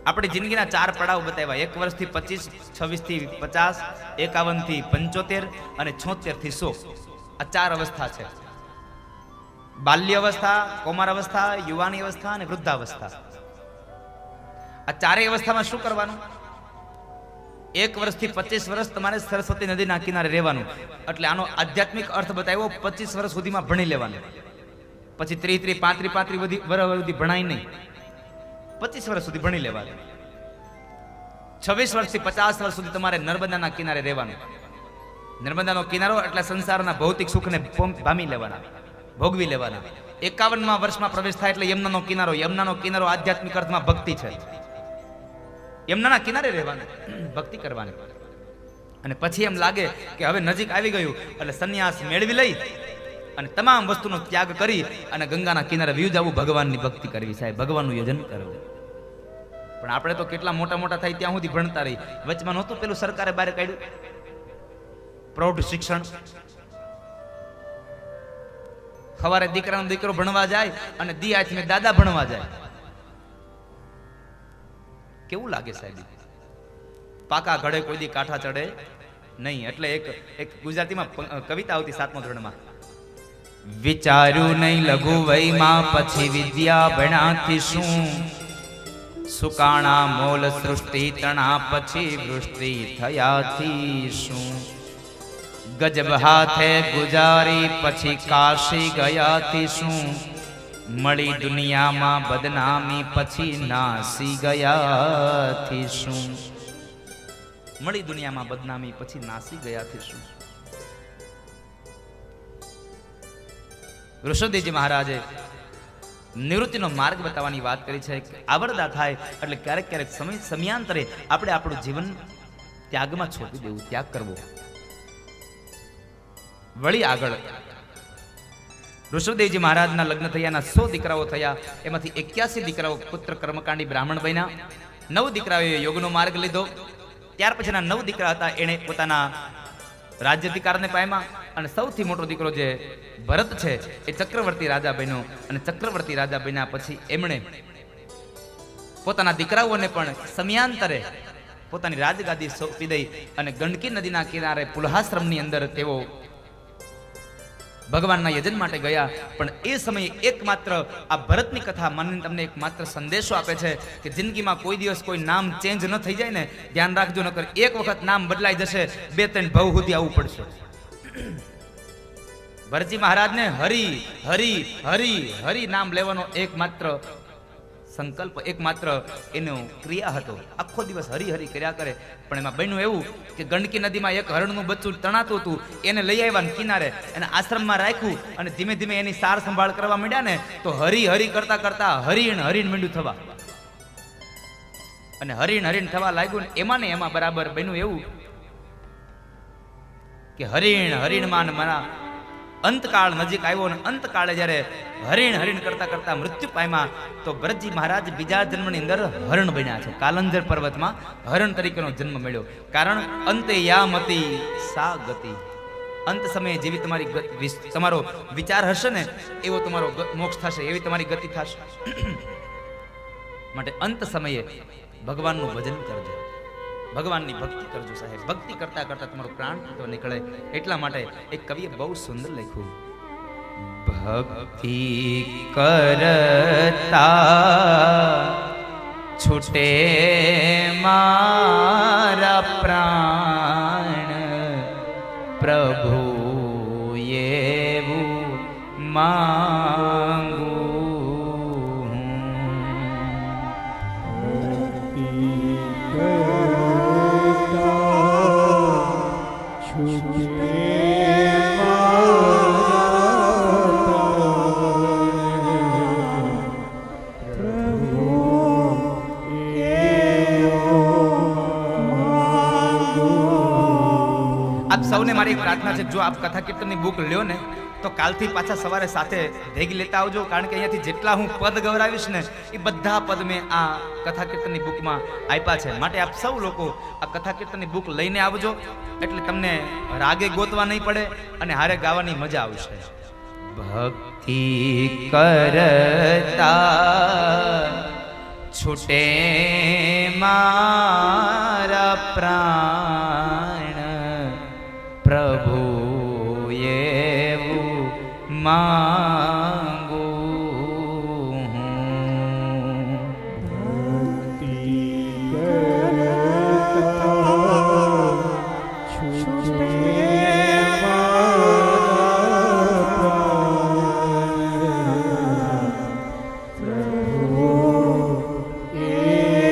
આપણી જિંદગીના 4 પડાવ બતાવ્યા. 1 વર્ષથી 25, 26 થી 50, 51 થી 75 અને 76 થી 100. આ 4 અવસ્થા છે. બાલ્ય અવસ્થા, કૌમાર અવસ્થા, યુવાની અવસ્થા અને વૃદ્ધાવસ્થા. આ 4 અવસ્થામાં શું કરવાનું? 1 વર્ષથી 25 વર્ષ તમારે સરસ્વતી નદીના કિનારે રહેવાનું. એટલે આનો આધ્યાત્મિક અર્થ બતાવ્યો. 25 વર્ષ સુધીમાં ભણી લેવાનું. પછી 30, 35 વર્ષ સુધી ભણાય નહીં. 25 વર્ષ સુધી ભણી લેવાનું. 26 વર્ષથી 50 વર્ષ સુધી તમારે નર્મદાના કિનારે રહેવાનું. નર્મદાનો કિનારો એટલે સંસારના ભૌતિક સુખને પામી લેવાના. ભોગવી લેવાના. 51મા વર્ષમાં પ્રવેશ થાય એટલે યમુનાનો કિનારો આધ્યાત્મિક અર્થમાં ભક્તિ છે. યમુનાના કિનારે રહેવાનું, ભક્તિ કરવાની. અને પછી એમ લાગે કે હવે નજીક આવી ગયું એટલે સંન્યાસ મેળવી લઈ અને તમામ વસ્તુનો ત્યાગ કરી અને ગંગાના કિનારે વ્યુ જવું, ભગવાનની ભક્તિ કરવી સાહેબ, ભગવાનનું યજન કરવું. પણ આપણે તો કેટલા મોટા મોટા થાય ત્યાં સુધી ભણતા રહી. વચમાં નહોતું પેલું સરકારે બહાર કાઢ્યું પ્રૌઢ શિક્ષણ. સવારે દીકરાનો દીકરો ભણવા જાય અને દી આથમે દાદા ભણવા જાય. કેવું લાગે સાહેબ? પાકા ઘડે કોઈ દી કાંઠા ચડે નહીં. એટલે એક ગુજરાતીમાં કવિતા આવતી 7મા ધોરણમાં, વિચાર્યું નહીં લઘુ વયમાં પછી વિદ્યા ભણાથી શું, સુકાણા મોલ સૃષ્ટિ તણા પછી વૃષ્ટિ થયાથી શું, ગજબ હાથે ગુજારી પછી કાશી ગયાથી શું, મળી દુનિયામાં બદનામી પછી નાસી ગયાથી શું, મળી દુનિયામાં બદનામી પછી નાસી ગયાથી શું. ઋષભદેવજી મહારાજે નિવૃત્તિનો માર્ગ બતાવવાની વાત કરી છે. આવરદા થાય એટલે ક્યારેક ક્યારેક સમયાંતરે આપણે આપણું જીવન ત્યાગમાં છોડી દેવું, ત્યાગ કરવો. વળી આગળ ઋષભદેવજી મહારાજના લગ્ન થયાના 100 દીકરાઓ થયા. એમાંથી 81 દીકરાઓ પુત્ર કર્મકાંડી બ્રાહ્મણ બન્યા. 9 દીકરાઓએ યોગનો માર્ગ લીધો. ત્યાર પછીના 9 દીકરા હતા એણે પોતાના રાજ્ય અધિકારને પામ્યા. અને સૌથી મોટો દીકરો જે ભરત છે એ ચક્રવર્તી રાજા બન્યો. અને ચક્રવર્તી રાજા બન્યા પછી એમણે પોતાના દીકરાઓને પણ સમયાંતરે પોતાની રાજગાદી સોંપી દઈ અને ગંડકી નદીના કિનારે પુલહાશ્રમની અંદર તેઓ ભગવાનના યજન માટે ગયા. પણ એ સમયે એકમાત્ર આ ભરતની કથા મને તમને એકમાત્ર સંદેશો આપે છે કે જિંદગીમાં કોઈ દિવસ કોઈ નામ ચેન્જ ન થઈ જાય ને, ધ્યાન રાખજો, નકર એક વખત નામ બદલાઈ જશે, 2-3 ભવ સુધી આવવું પડશે. ભરતજી મહારાજને હરી હરી હરી હરી નામ લેવાનો એકમાત્ર સંકલ્પ, એકમાત્ર એનો ક્રિયા હતો. આખો દિવસ હરી હરી કર્યા કરે. પણ એમાં બન્યું એવું કે ગંડકી નદીમાં એક હરણનું બચ્ચું તણાતું હતું. એને લઈ આવ્યા કિનારે, એને આશ્રમમાં રાખ્યું અને ધીમે ધીમે એની સાર સંભાળ કરવા માંડ્યા ને તો હરી હરી કરતા કરતા હરીણ માંડ્યું થવા. અને હરીણ થવા લાગ્યું ને એમાં બરાબર બન્યું એવું કે હરીણમાં મારા અંતકાળ નજીક આવ્યો. અને અંતકાળે જ્યારે હરીણ કરતા કરતા મૃત્યુ પામ્યા તો ભરતજી મહારાજ બીજા જન્મની અંદર હરણ બન્યા છે. કાલંજર પર્વતમાં હરણ તરીકેનો જન્મ મળ્યો. કારણ અંતે યામતી સા ગતિ, અંત સમયે જેવી તમારો વિચાર હશે ને એવો તમારો મોક્ષ થશે, એવી તમારી ગતિ થશે. માટે અંત સમયે ભગવાનનું ભજન કરજો, ભગવાનની ભક્તિ કરજો સાહેબ. ભક્તિ કરતા કરતા તમારો પ્રાણ તો નીકળે. એટલા માટે એક કવિએ બહુ સુંદર લખ્યું, ભક્તિ કરતા છૂટે મારા પ્રાણ, પ્રભુ એવું માંગુ. સૌને મારી એક પ્રાર્થના છે, જો આપ કથા કીર્તનની બુક લ્યો ને તો કાલથી પાછા સવારે સાથે ભેગી લેતા આવજો. કારણ કે અહીંયાથી જેટલા હું પદ ગવરાવીશ ને એ બધા પદ મેં આ કથા કીર્તનની બુકમાં આપ્યા છે. માટે આપ સૌ લોકો આ કથા કીર્તનની બુક લઈને આવજો, એટલે તમને રાગે ગોતવા નહીં પડે અને હારે ગાવાની મજા આવશે. ભક્તિ કરતા છૂટે મારા પ્રાણ, પ્રભુ એવું માંગુ. ભક્તિ કરતા છૂટે મારા પ્રાણ, પ્રભુ એવું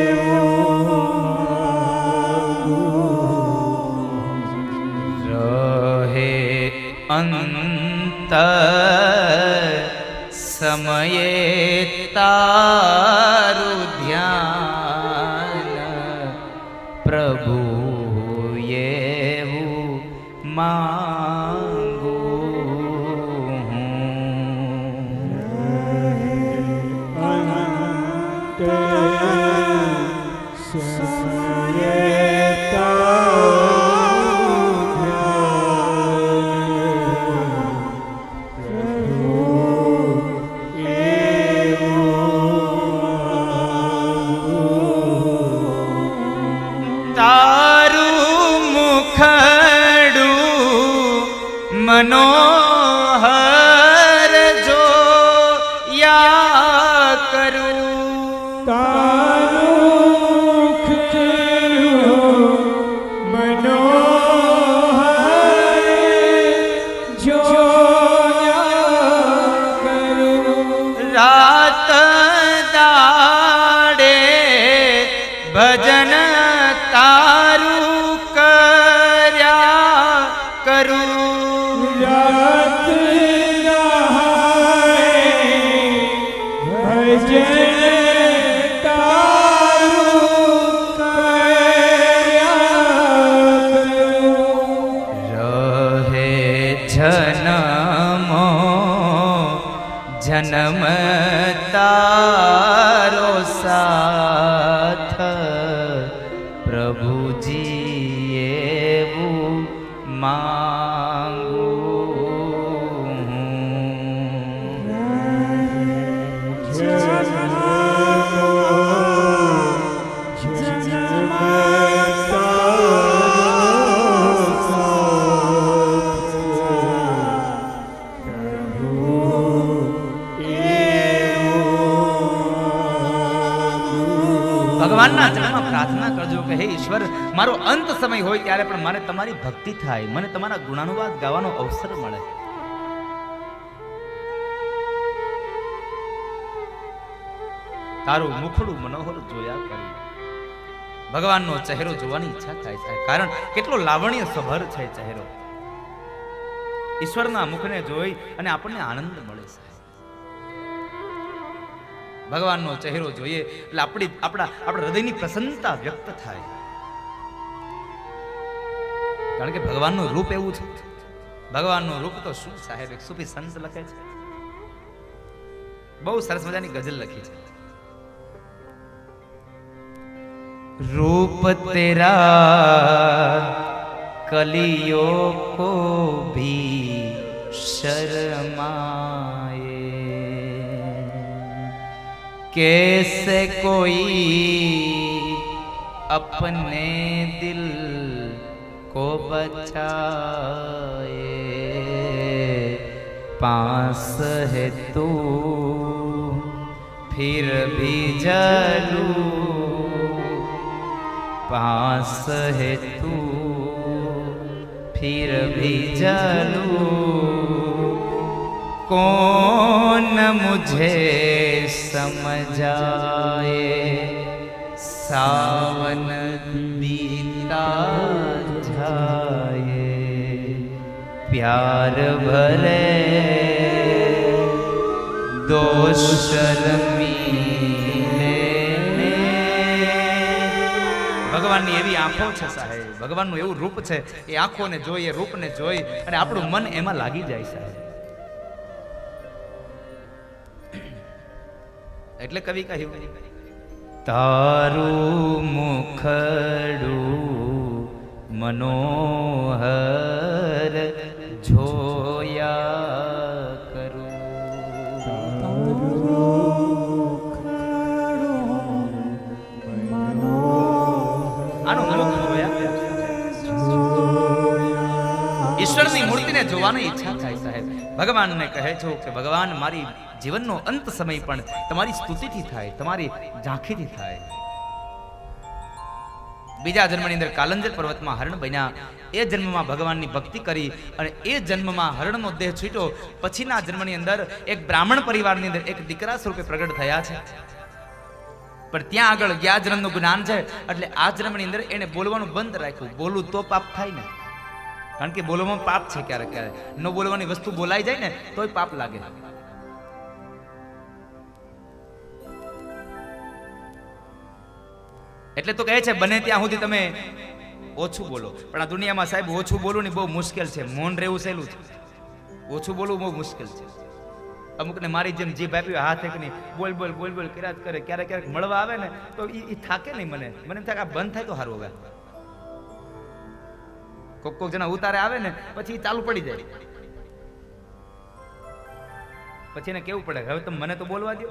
માંગુ. સમયે તારું ધ્યાન પ્રભુ એવું માંગુ મનોહર જો યા કરું તારું મનોહર જોયા કરું રાત દાડે ભજન તારું કર્યા કરું જન્મ તારો સાથ પ્રભુજી એવું માંગુ ભગવાનના ચરણમાં પ્રાર્થના કરજો કે હે ઈશ્વર મારો અંત સમય હોય ત્યારે પણ મારે તમારી ભક્તિ થાય, મને તમારા ગુણાનુવાદ ગાવાનો અવસર મળે. તારું મુખડું મનોહર જોયા કરું. ભગવાનનો ચહેરો જોવાની ઈચ્છા થાય છે, કારણ કેટલો લાવણ્ય સભર છે ચહેરો. ઈશ્વરના મુખને જોઈ અને આપણને આનંદ મળે છે. ભગવાનનો ચહેરો જોઈએ એટલે આપણા હૃદયની પ્રસન્નતા વ્યક્ત થાય, કારણ કે ભગવાનનું રૂપ એવું છે. ભગવાનનું રૂપ તો શું સાહેબ, એક સૂફી સંત લખે છે, બહુ સરસ મજાની ગઝલ લખી છે. रूप तेरा कलियों को भी शर्माए, कैसे कोई अपने दिल को बचाए, पास है तू फिर भी जलूं, पास है तू फिर भी जलूं, कौन मुझे समझाए, सावन बीता जाए, प्यार भरे दोष शर्मीले. ભગવાનની એવી આંખો છે સાહેબ, ભગવાનનું એવું રૂપ છે, એ આંખોને જોઈ, એ રૂપને જોઈ અને આપણું મન એમાં લાગી જાય સાહેબ. એટલે કવિ કહ્યું, તારું મુખડું મનોહર જોયા કરું. ઈશ્વરની મૂર્તિને જોવાની ઈચ્છા થાય સાહેબ. ભગવાનને કહે છો કે ભગવાન મારી જીવનનો અંત સમય પણ તમારી સ્તુતિથી થાય, તમારી ઝાંખીથી થાય. બીજા જન્મની અંદર કાલંજર પર્વતમાં હરણ બન્યા, એ જન્મમાં ભગવાનની ભક્તિ કરી અને એ જન્મમાં હરણનો દેહ છૂટ્યો. પછીના જન્મની અંદર એક બ્રાહ્મણ પરિવારની અંદર એક દીકરા સ્વરૂપે પ્રગટ થયા છે, પણ ત્યાં આગળ ગયા જન્મનું જ્ઞાન છે એટલે આ જન્મની અંદર એને બોલવાનું બંધ રાખ્યું. બોલવું તો પાપ થાય ને, કારણ કે બોલવામાં પાપ છે. ક્યારેક ક્યારેક ન બોલવાની વસ્તુ બોલાઈ જાય ને તોય પાપ લાગે. એટલે તો કહે છે બને ત્યાં સુધી તમે ઓછું બોલો. પણ આ દુનિયામાં સાહેબ ઓછું બોલવું ને બહુ મુશ્કેલ છે. મૌન રહેવું સહેલું છે, ઓછું બોલવું બહુ મુશ્કેલ છે. અમુકને મારી જેમ જીભ આપી હાથ એક ની બોલ બોલ બોલ બોલ કર્યા જ કરે. ક્યારેક ક્યારેક મળવા આવે ને તો એ થાકે નહીં. મને એમ થાય કે આ બંધ થાય તો સારું. હવે કોક કોક જણા ઉતારે આવે ને પછી ચાલુ પડી જાય. પછી એને કેવું પડે હવે તમે મને તો બોલવા દો.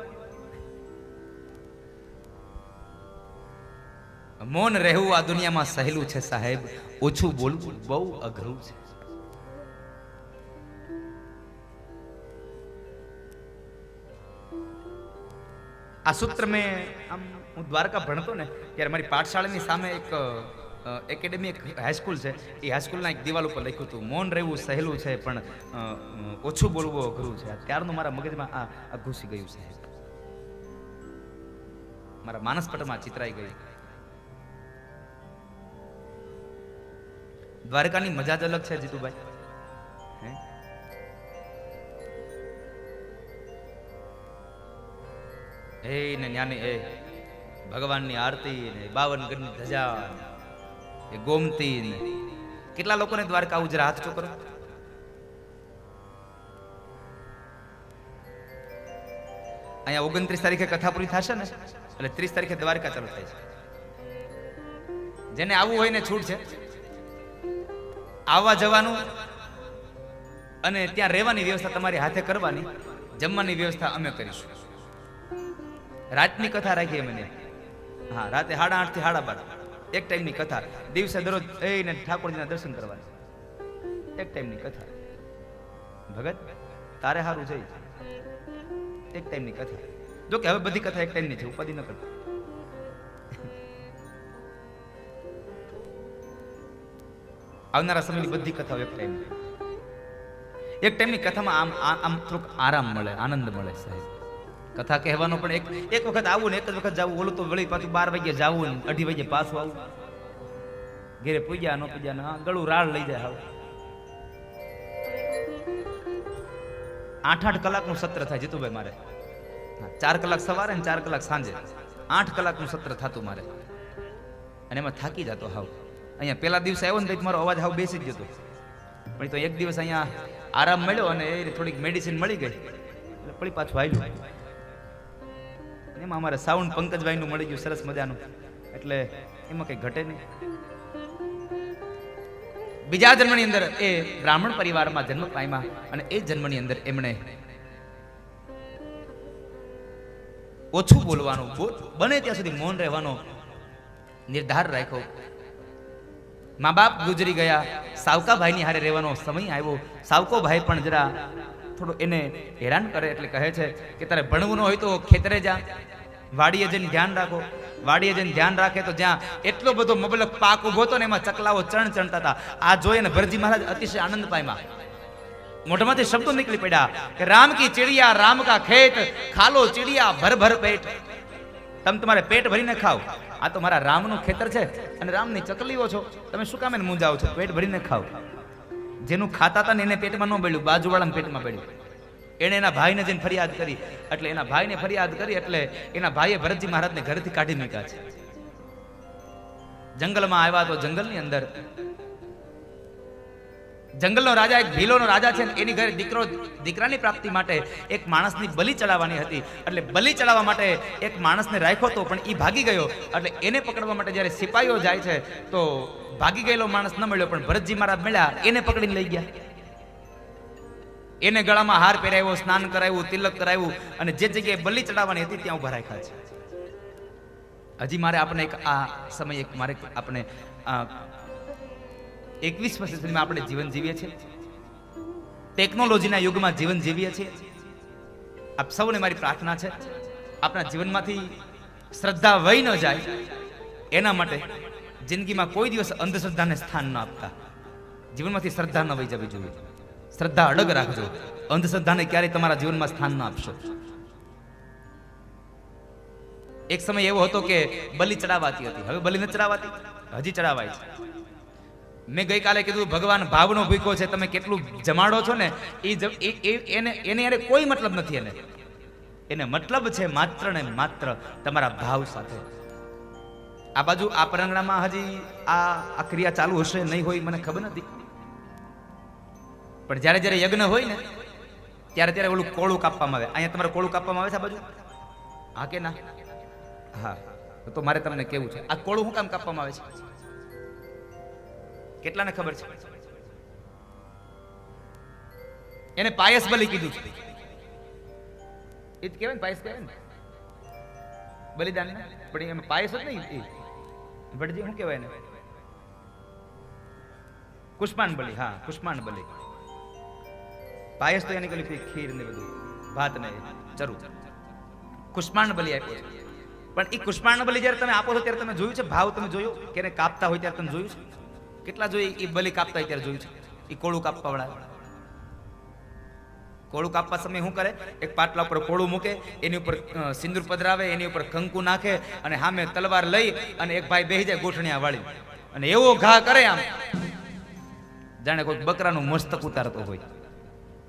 મૌન રહેવું આ દુનિયામાં સહેલું છે સાહેબ, ઓછું બોલવું બહુ અઘરું છે. આ સૂત્ર મેં આમ હું દ્વારકા ભણતો ને ત્યારે મારી પાઠશાળાની સામે એક એકેડેમી એક હાઈસ્કૂલ છે. એ હાઈસ્કૂલના એક દિવાલ ઉપર લખ્યું હતું મૌન રહેવું સહેલું છે પણ ઓછું બોલવું અઘરું છે. ત્યારનું મારા મગજમાં આ ઘૂસી ગયું સાહેબ, મારા માનસપટમાં ચિતરાઈ ગયું. દ્વારકાની મજા જ અલગ છે જીતુભાઈ. હે ને ન્યાની એ ભગવાનની આરતી ને 52 ગણની ધજા એ ગોમતી ને કેટલા લોકોને દ્વારકા આવું જરા હાથ ચોકરો. અહીંયા 29 તારીખે કથા પૂરી થશે ને એટલે 30 તારીખે દ્વારકા ચાલુ થાય છે. જેને આવવું હોય ને છૂટ છે, આવવા જવાનું અને ત્યાં રહેવાની વ્યવસ્થા તમારી હાથે કરવાની. જમવાની વ્યવસ્થા અમે કરીશું. રાતની કથા રાખીએ મને. હા, રાતે 8:30 થી 12:30 એક ટાઈમની કથા. દિવસે દરરોજ એને ઠાકોરજીના દર્શન કરવાના. એક ટાઈમની કથા. ભગત તારે સારું છે એક ટાઈમની કથા. જો કે હવે બધી કથા એક ટાઈમની છે, ઉપાધિ ન કરતા. આવનારા સમયની બધી કથાઓ એક ટાઈમ. એક ટાઈમની કથામાં આમ આમ થોડુંક આરામ મળે, આનંદ મળે સાહેબ. કથા કહેવાનો પણ એક વખત આવું ને એક જ વખત જવું. ઓલું તો વળી પાછું 12 વાગે જવું ને 2:30 વાગે પાછું આવું. ઘેરે પૂજ્યા ન પૂજ્યા ને ગળું રાળ લઈ જાય. આવું 8 કલાકનું સત્ર થાય જીતુભાઈ મારે. 4 કલાક સવારે ને 4 કલાક સાંજે. 8 કલાકનું સત્ર થતું મારે. અને એમાં થાકી જતો હાવ. અહીંયા પેલા દિવસે આવ્યો ને તો મારો અવાજ હાવ બેસી જ જતો. પણ તો એક દિવસ અહીંયા આરામ મળ્યો અને એ થોડીક મેડિસિન મળી ગઈ એટલે ફરી પાછું આવ્યું. એમાં અમારે સાઉન્ડ પંકજભાઈનું મળી ગયું સરસ મજાનું, એટલે એમાં કંઈ ઘટે નહીં. બીજા જન્મની અંદર એ બ્રાહ્મણ પરિવારમાં જન્મ પામ્યા અને એ જન્મની અંદર એમણે ઓછું બોલવાનું, બને ત્યાં સુધી મૌન રહેવાનો નિર્ધાર રાખ્યો. મા બાપ ગુજરી ગયા, સાવકા ભાઈની હારે રહેવાનો સમય આવ્યો. સાવકો ભાઈ પણ જરા થોડું એને હેરાન કરે એટલે કહે છે કે તારે ભણવું ન હોય તો ખેતરે જા, વાડીએ જઈને ધ્યાન રાખો. વાડીએ જઈને ધ્યાન રાખે તો જ્યાં એટલો બધો મબલક પાક ઉભો હતો ને એમાં ચકલાઓ ચણતા હતા. આ જોઈને ભરજી મહારાજ અતિશય આનંદ પામ્યા. મોઢામાંથી શબ્દો નીકળી પડ્યા કે રામ કી ચિડિયા રામ કા ખેત, ખાલો ચિડિયા ભર ભર પેટ. તમે તમારે પેટ ભરીને ખાઓ. આ તો મારા રામનું ખેતર છે અને રામની ચકલીઓ છો, તમે શું કામ એને મૂંઝાવો છો? પેટ ભરીને ખાઓ. જેનું ખાતા હતા ને એને પેટમાં ન બળ્યું, બાજુવાળાને પેટમાં બળ્યું. એણે એના ભાઈને જઈને ફરિયાદ કરી, એટલે એના ભાઈને ફરિયાદ કરી એટલે એના ભાઈએ ભરતજી મહારાજને ઘરેથી કાઢી મૂક્યા છે. જંગલમાં આવ્યા તો જંગલની અંદર જંગલનો રાજા એક ભીલોનો રાજા છે. એની ઘરે દીકરાની પ્રાપ્તિ માટે એક માણસની બલિ ચડાવવાની હતી. એટલે બલિ ચડાવવા માટે એક માણસને રાખ્યો હતો, પણ એ ભાગી ગયો. એટલે એને પકડવા માટે જ્યારે સિપાહીઓ જાય છે તો ભાગી ગયેલો માણસ ન મળ્યો, પણ ભરતજી મહારાજ મળ્યા, એને પકડીને લઈ ગયા. એને ગળામાં હાર પહેરાવ્યો, સ્નાન કરાવ્યું, તિલક કરાવ્યું અને જે જગ્યાએ બલિ ચડાવવાની હતી ત્યાં ઉભા રાખ્યા છે. હજી મારે આપણે આ સમય મારે આપણે 21મી સદીમાં આપણે જીવન જીવીએ છીએ, ટેકનોલોજીના યુગમાં જીવન જીવીએ છીએ. આપ સૌને મારી પ્રાર્થના છે આપણા જીવનમાંથી શ્રદ્ધા વહી ન જાય એના માટે જિંદગીમાં કોઈ દિવસ અંધશ્રદ્ધાને સ્થાન ન આપતા. જીવનમાંથી શ્રદ્ધા ન વહી જવી જોઈએ. શ્રદ્ધા અડગ રાખજો. અંધશ્રદ્ધાને ક્યારેય તમારા જીવનમાં સ્થાન ન આપશો. એક સમય એવો હતો કે બલિ ચડાવાતી હતી, હવે બલિ ન ચડાવાતી, હજી ચડાવાય છે. મેં ગઈકાલે કીધું ભગવાન ભાવનો ભૂખ્યો છે. તમે કેટલું જમાડો છો ને એને કોઈ મતલબ નથી. એને મતલબ છે માત્ર ને માત્ર તમારા ભાવ સાથે. આ બાજુ આ પરંગણામાં હજી આ ક્રિયા ચાલુ હશે નહીં હોય મને ખબર નથી, પણ જ્યારે જ્યારે યજ્ઞ હોય ને ત્યારે ત્યારે ઓલું કોળું કાપવામાં આવે. અહીંયા તમારે કોળું કાપવામાં આવે છે આ બાજુ? હા કે ના? હા, તો મારે તમને કેવું છે, આ કોળું શું કામ કાપવામાં આવે છે? કેટલાને ખબર છે? એને પાયસ બલિ કીધું છે. એ જ કહેવાય ને, પાયસ કહેવાય ને બલિદાન, પણ એમ પાયસ જ નહીં. એ ભટજી શું કહેવાય ને? કુષ્માંડ બલિ. હા, કુષ્માંડ બલિ. પાયસ તો એની કલી ખીર ને બધું, ભાત ને ચરું, કુષ્માંડ બલિ આપ્યો છે. પણ એ કુષ્માંડ બલિ જ્યારે તમે આપો છો ત્યારે તમે જોયું છે ભાવ? તમે જોયું કે એને કાપતા હોય ત્યારે તમે જોયું છે? કેટલા જોઈએ એ બલિ કાપતા હોય ત્યારે જોયું છે? એ કોળું કાપવા વાળા કોળું કાપવા સમય શું કરે? એક પાટલા ઉપર કોળું મૂકે, એની ઉપર સિંદૂર પધરાવે, એની ઉપર કંકુ નાખે અને સામે તલવાર લઈ અને એક ભાઈ બેસી જાય ગોઠણિયા વાળી અને એવો ઘા કરે આમ જાણે કોઈ બકરાનું મસ્તક ઉતારતો હોય.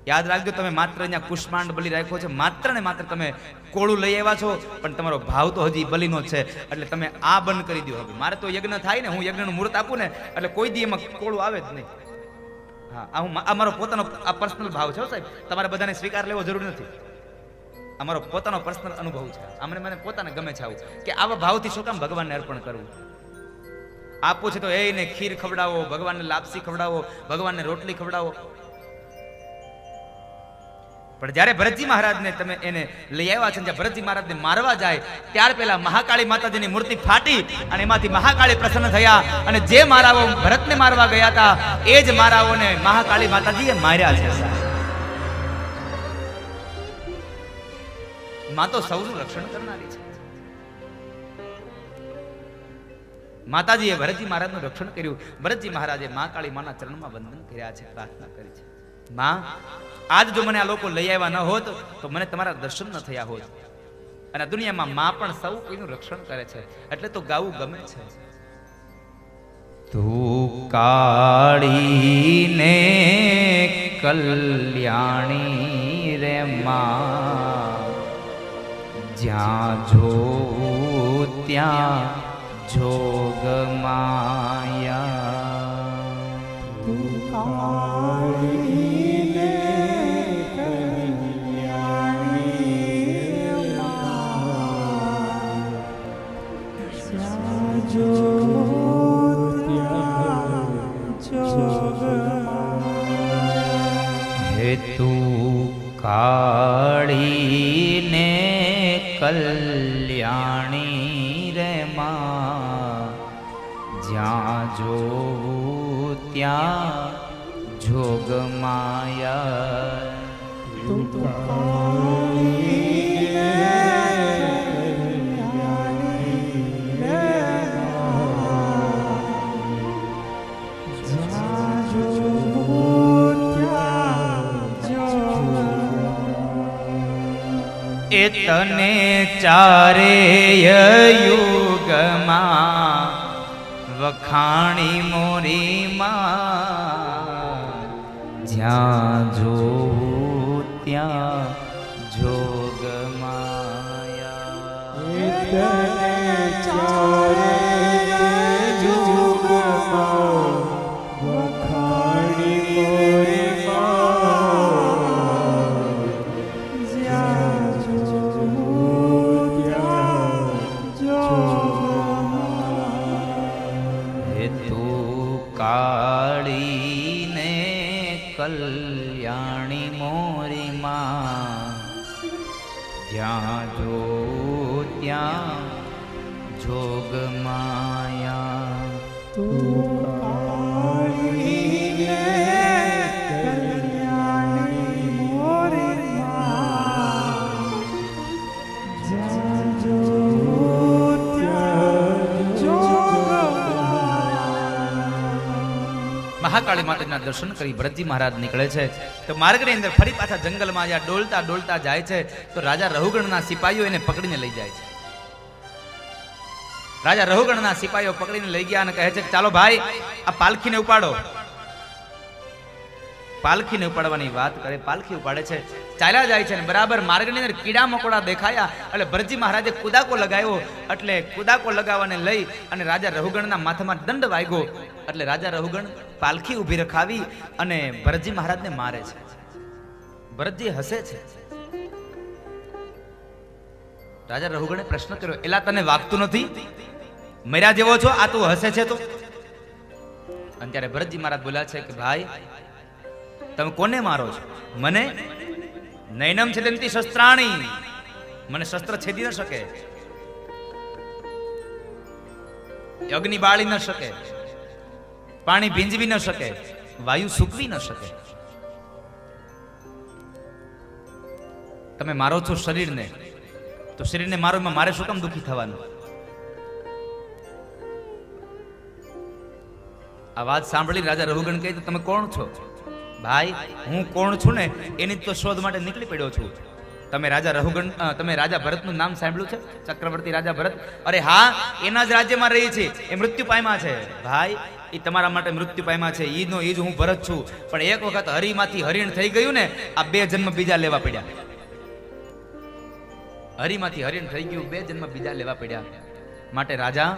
યાદ રાખજો, તમે માત્ર અહીંયા કુષ્માંડ બલિ રાખ્યો છે, માત્ર ને માત્ર તમે કોળું લઈ આવ્યા છો, પણ તમારો ભાવ તો હજી બલિનો જ છે. એટલે તમે આ બંધ કરી દો. હવે મારે તો યજ્ઞ થાય ને, હું યજ્ઞનું મુહૂર્ત આપું ને એટલે કોઈ દી એમાં કોળું આવે જ નહીં. હા, આ મારો પોતાનો આ પર્સનલ ભાવ છે સાહેબ, તમારે બધાને સ્વીકાર લેવો જરૂર નથી. આ મારો પોતાનો પર્સનલ અનુભવ છે. મને પોતાને ગમે છે આવું કે આવા ભાવથી શું કામ ભગવાનને અર્પણ કરવું. આપવું છે તો એને ખીર ખવડાવો, ભગવાનને લાપસી ખવડાવો, ભગવાનને રોટલી ખવડાવો. પણ જ્યારે ભરતજી મહારાજને તમે એને લઈ આવ્યા છે, જ્યાં ભરતજી મહારાજને મારવા જાય ત્યાર પહેલા મહાકાળી માતાજીની મૂર્તિ ફાટી અને એમાંથી મહાકાળી પ્રસન્ન થયા અને જે મારાઓ ભરતને મારવા ગયા હતા એ જ મારાઓને મહાકાળી માતાજીએ માર્યા છે. માં તો સૌનું રક્ષણ કરનારી છે. માતાજીએ ભરતજી મહારાજનું રક્ષણ કર્યું. ભરતજી મહારાજે મહાકાળી માના ચરણમાં વંદન કર્યા છે, પ્રાર્થના કરી છે, માં આજ જો મને આ લોકો લઈ આવ્યા ન હોત તો મને તમારા દર્શન ન થયા હોત. અને આ દુનિયામાં માં પણ સૌ કોઈનું રક્ષણ કરે છે, એટલે તો ગાવું ગમે છે. તું કાળીને કલ્યાણી રે માં, જ્યાં જો ત્યાં જોગ માયા. તું કાળીને કલ્યાણી રે માં, જ્યાં જોવું ત્યાં જોગ માયા. એ તને ચારેય યુગમાં વખાણી મોરી માં, જ્યાં જોવું ત્યાં જોગ માયા. એ તને ચારેય યુગમાં વખાણી મોરી કાળીને કલ્યાણી મોરી માં, જ્યાં જો ત્યાં જોગ માયા. મહાકાળી માતાના દર્શન કરી ભરતજી મહારાજ નીકળે છે તો માર્ગની અંદર ફરી પાછા જંગલમાં જ્યાં ડોલતા ડોલતા જાય છે તો રાજા રહુગણના સિપાહીઓ એને પકડીને લઈ જાય છે. રાજા રહુગણના સિપાહીઓ પકડીને લઈ ગયા અને કહે છે કે ચાલો ભાઈ આ પાલખીને ઉપાડો. પાલખીને ઉપાડવાની વાત કરે, પાલખી ઉપાડે છે, ચાલ્યા જાય છે અને બરાબર માર્ગની અંદર કીડા મકોડા દેખાયા એટલે ભરતજી મહારાજે કુદાકો લગાવ્યો, એટલે કુદાકો લગાવવાને લઈ અને રાજા રહુગણના માથામાં દંડ વાગ્યો, એટલે રાજા રહુગણ પાલખી ઊભી રખાવી અને ભરતજી મહારાજને મારે છે. ભરતજી હસે છે. રાજા રહુગણે પ્રશ્ન કર્યો, એલા તને વાગતું નથી? મર્યા જેવો છો, આ તું હસે છે તો? અને ત્યારે ભરતજી મહારાજ બોલ્યા છે કે ભાઈ તમે કોને મારો છો? મને? નૈનમ છેદંતી શસ્ત્રાણી, મને શસ્ત્ર છેદી ન શકે, અગ્નિ બાળી ન શકે, પાણી ભીંજવી ન શકે, વાયુ સૂકવી ન શકે. તમે મારો છો શરીરને, તો શરીરને મારો, એમાં મારે શું કામ દુખી થવાનું? આ વાત સાંભળી રાજા રહુગણ કહે, તમે કોણ છો? ભાઈ હું કોણ છું ને એની તો શોધ માટે નીકળી પડ્યો છું. તમે રાજા રહુગણ, તમે રાજા ભરતનું નામ સાંભળ્યું છે? ચક્રવર્તી રાજા ભરત? અરે હા, એના જ રાજ્યમાં રહી છે, એ મૃત્યુ પામ્યા છે. ભાઈ એ તમારા માટે મૃત્યુ પામ્યા છે, ઈનો ઈજ હું ભરત છું. પણ એક વખત હરિમાંથી હરિણ થઈ ગયું ને, આ 2 જન્મ બીજા લેવા પડ્યા. હરિમાંથી હરિણ થઈ ગયું, 2 જન્મ બીજા લેવા પડ્યા. માટે રાજા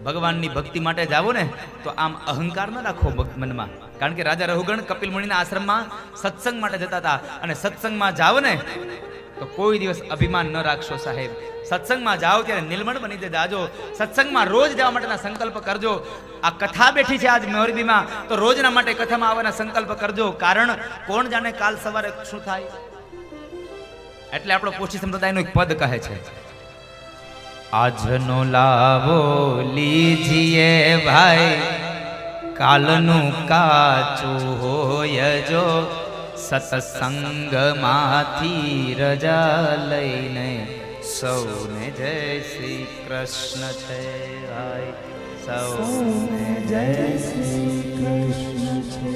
ભગવાનની ભક્તિ માટે જાવો ને તો આમ અહંકાર ન રાખો મનમાં. કારણ કે રાજા રહુગણ કપિલ મુનિના આશ્રમમાં સત્સંગ માટે જતા હતા, અને સત્સંગમાં જાવ ને તો કોઈ દિવસ અભિમાન ન રાખશો સાહેબ. સત્સંગમાં જાઓ ત્યારે નિર્મળ બની જાજો. સત્સંગમાં રોજ જવા માટેના સંકલ્પ કરજો. આ કથા બેઠી છે આજ મોરબીમાં, તો રોજના માટે કથામાં આવવાના સંકલ્પ કરજો. કારણ કોણ જાણે કાલ સવારે શું થાય. એટલે આપણો પોષી સંપ્રદાયનું એક પદ કહે છે, આજનો લાવો લીજીએ ભાઈ, કાલનું કાચું હોય જો, સત્સંગમાંથી રજા લઈને સૌને જય શ્રી કૃષ્ણ છે ભાઈ, સૌને જય શ્રી કૃષ્ણ છે.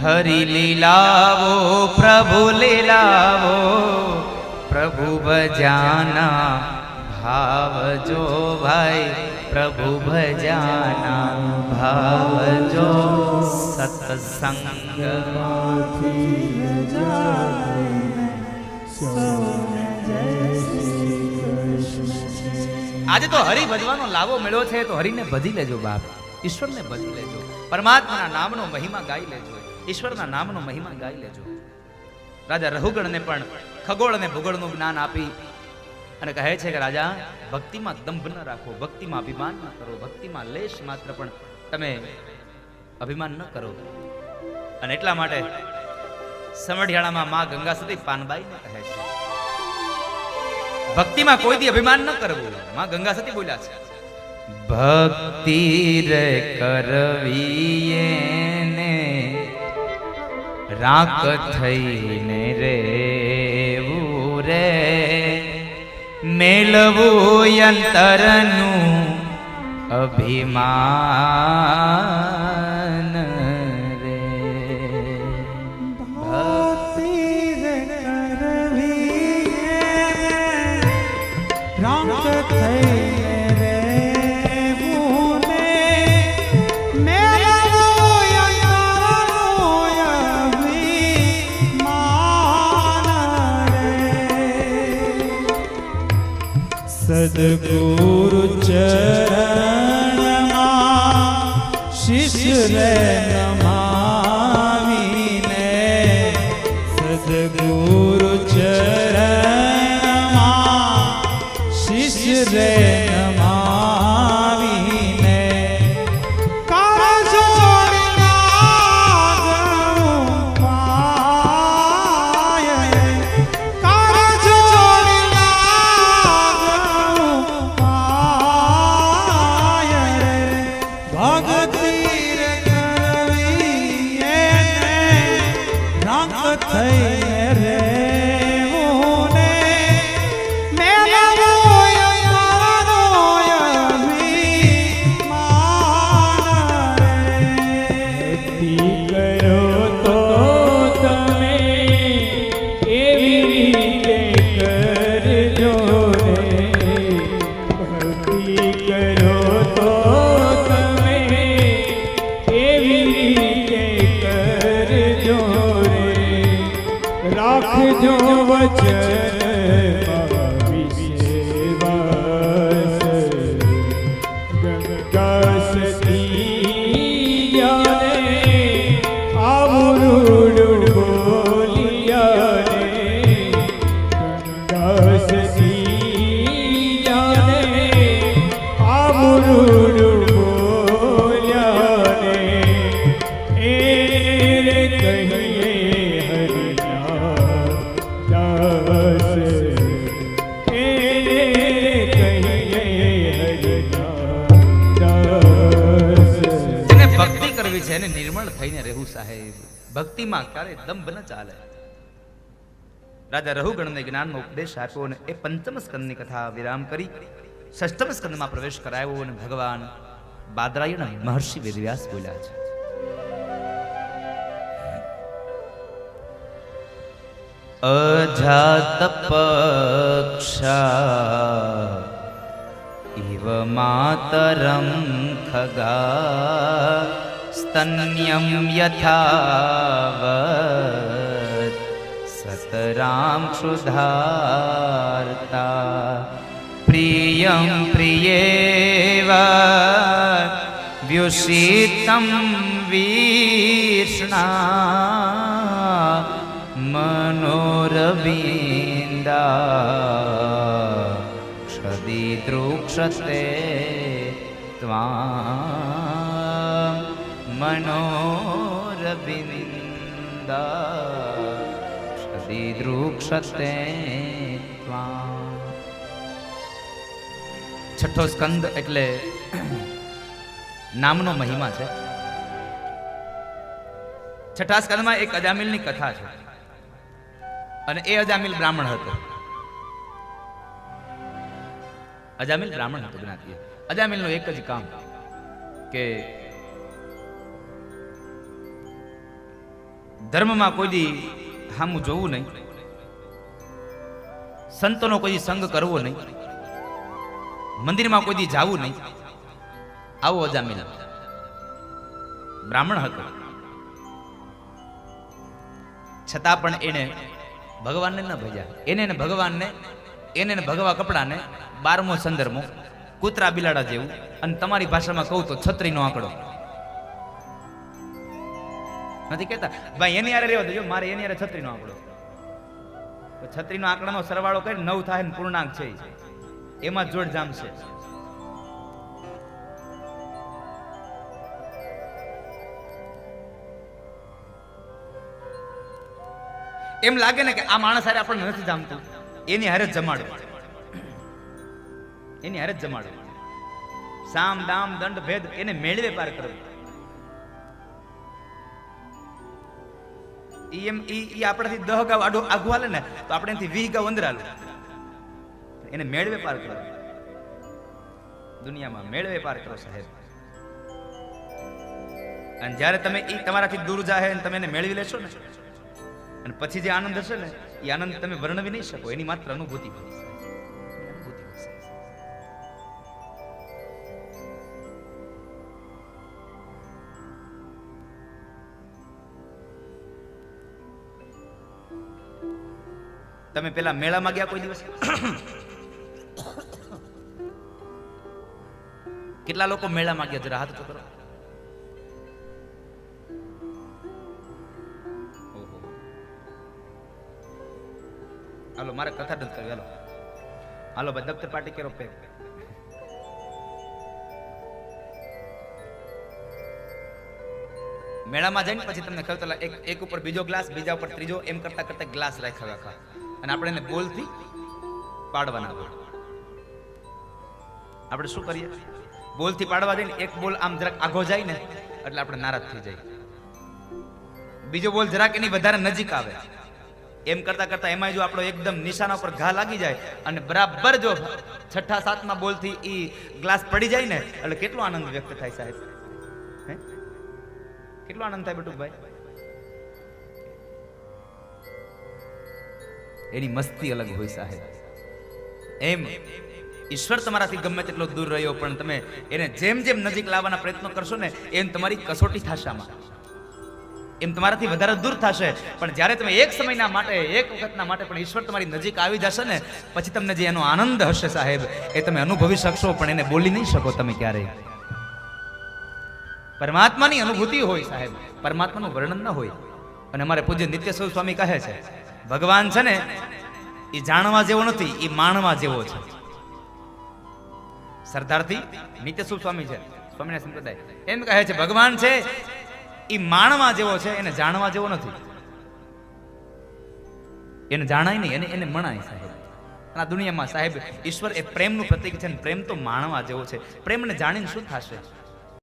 હરિ લીલાવો પ્રભુ લીલાવો, પ્રભુ ભજાના ભાવ જો ભાઈ, પ્રભુ ભજાના ભાવ જો, સત્સંગમાંથી રજા લઈને સૌને જય શ્રી કૃષ્ણ છે. આજે તો હરિ ભજવાનો લાવો મળ્યો છે, તો હરિને ભજી લેજો બાપ, ઈશ્વરને ભજી લેજો, પરમાત્માના નામનો મહિમા ગાઈ લેજો, ઈશ્વરના નામનો મહિમા ગાઈ લેજો. રાજા રહુગણને પણ ખગોળ અને ભૂગોળનું જ્ઞાન આપી અને કહે છે કે રાજા ભક્તિમાં દંભ ન રાખો, ભક્તિમાં અભિમાન ન કરો, ભક્તિમાં લેશ માત્ર પણ તમે અભિમાન ન કરો. અને એટલા માટે સમઢિયાળામાં માં ગંગા સતી પાનબાઈને કહે છે ભક્તિમાં કોઈ દી અભિમાન ન કરવું. માં ગંગા સતી બોલ્યા છે, ભક્તિ રે કરવી એને રાખ થઈને રેવું રે, મેળવું અંતરનું અભિમાન રે. ભક્તિ રે કરવી રાંક થઈને રેવું ને, મેળવું અંતરનું અભિમાન રે. સદગુરુ ચરણમાં શિષ્ય રે નમાવીને, સદગુરુ ચરણમાં શિષ્ય રે નમાવીને, થઈને રેવું ને, મેળવું અંતરનું નિર્મળ થઈને રહેવું સાહેબ. ભક્તિમાં ક્યારે દંભ ન ચાલે. રાજા રહુગણને જ્ઞાનનો ઉપદેશ આપ્યો અને એ પંચમ સ્કંદની કથા વિરામ કરી ષષ્ઠમ સ્કંદમાં પ્રવેશ કરાવ્યો અને ભગવાન બાદરાયણ મહર્ષિ વેદવ્યાસ બોલ્યા છે. અજાત પક્ષા ઇવ માતરં ખગા સ્તન્યમ યથાવત સતરામ ક્ષુધાર્તા પ્રિયં પ્રિયેવ વ્યુષિતં વીર્ષ્ણા મનોરવિંદા ક્ષદિદૃક્ષતે ત્વાં મનોરવિંદા ક્ષદિદૃક્ષતે ત્વાં. છઠ્ઠો સ્કંદ એટલે નામનો મહિમા છે. છઠ્ઠા સ્કંદમાં એક અજામિલની કથા છે અને એ અજામિલ બ્રાહ્મણ હતો. અજામિલ બ્રાહ્મણ હતો જ્ઞાતિએ. અજામિલનું એક જ કામ કે ધર્મમાં કોઈ દી હામું જોવું નહીં, સંતોનો કોઈ દી સંગ કરવો નહીં, મંદિરમાં કોઈ દી જાવું નહીં. આવો અજામિલ બ્રાહ્મણ હતો. છતાં પણ એને ભગવાનને ન ભજ્યા. એને ભગવાનને એને ભગવા કપડાને 12મો સંદર્ભો કૂતરા બિલાડા જેવું, અને તમારી ભાષામાં કહું તો છત્રીનો આંકડો. નથી કહેતા ભાઈ એની હારે રહેવા દેજો, મારે એની હારે છત્રીનો આંકડો. છત્રીનો આંકડાનો સરવાળો કરી 9 થાય ને પૂર્ણાંક છે, એમાં જોડ જામશે. એમ લાગે ને કે આ માણસ હારે આપણને નથી જામતું, એની હારે જ જમાડો, એની હારે જ જમાડો. સામ દામ દંડ ભેદ એને મેળવે પાર કરો. એમ ઈ આપણાથી 10 ગાવ આઘું હાલે ને તો આપણે એનાથી 20 ગાવ અંદર હાલે. એને મેળવે પાર કરો. દુનિયામાં મેળવે પાર કરો સાહેબ. અને જ્યારે તમે ઈ તમારાથી દૂર જાય અને તમે એને મેળવી લેશો ને, અને પછી જે આનંદ હશે ને એ આનંદ તમે વર્ણવી નહીં શકો. એની માત્ર અનુભૂતિ હોય. તમે પેલા મેળામાં ગયા કોઈ દિવસ? કેટલા લોકો મેળામાં ગયા? જરા હાથ તો કરો. હાલો મારે કથા નથી કરવી. હાલો હાલો ભાઈ દફતર પાર્ટી કરો પેક. મેળામાં જઈને પછી તમને ખબર એક ઉપર બીજો ગ્લાસ, બીજા ઉપર ત્રીજો, એમ કરતા કરતા ગ્લાસ રાખ્યા આખા, અને આપણે એને બોલથી પાડવાના હોય. આપણે શું કરીએ? બોલથી પાડવા જઈને એક બોલ આમ જરાક આઘો જાય ને એટલે આપણે નારાજ થઈ જાય. બીજો બોલ જરાક એની વધારે નજીક આવે. એમ કરતા કરતા એમાં જો આપણો એકદમ નિશાના ઉપર ઘા લાગી જાય અને બરાબર જો છઠ્ઠા સાતમા બોલથી ઈ ગ્લાસ પડી જાય ને એટલે કેટલો આનંદ વ્યક્ત થાય સાહેબ. હે કેટલો આનંદ થાય બટુકભાઈ. એની મસ્તી અલગ હોય સાહેબ. એમ ઈશ્વર તમારાથી ગમે તેટલો દૂર રહ્યો પણ તમે એને જેમ જેમ નજીક લાવવાના પ્રયત્નો કરશો ને એમ તમારી કસોટી થશે આમાં. એમ તમારાથી વધારે દૂર થશે. પણ જ્યારે તમે એક સમયના માટે, એક વખતના માટે પણ ઈશ્વર તમારી નજીક આવી જશે ને, પછી તમને જે એનો આનંદ હશે સાહેબ, એ તમે અનુભવી શકશો, પણ એને બોલી નહીં શકો તમે ક્યારેય. પરમાત્માની અનુભૂતિ હોય સાહેબ, પરમાત્માનું વર્ણન ન હોય. અને અમારે પૂજ્ય નિત્યસ્વરૂપ સ્વામી કહે છે, ભગવાન છે ને એ જાણવા જેવો નથી, એ માણવા જેવો છે. સરદારથી નિત્યસ્વરૂપ સ્વામી છે, સ્વામિનારાયણ સંપ્રદાય, એમ કહે છે ભગવાન છે એ માણવા જેવો છે, એને જાણવા જેવો નથી. એને જાણાય નહીં, એને મણાય સાહેબ. આ દુનિયામાં સાહેબ ઈશ્વર એ પ્રેમનું પ્રતીક છે, ને પ્રેમ તો માણવા જેવો છે. પ્રેમને જાણીને શું થશે?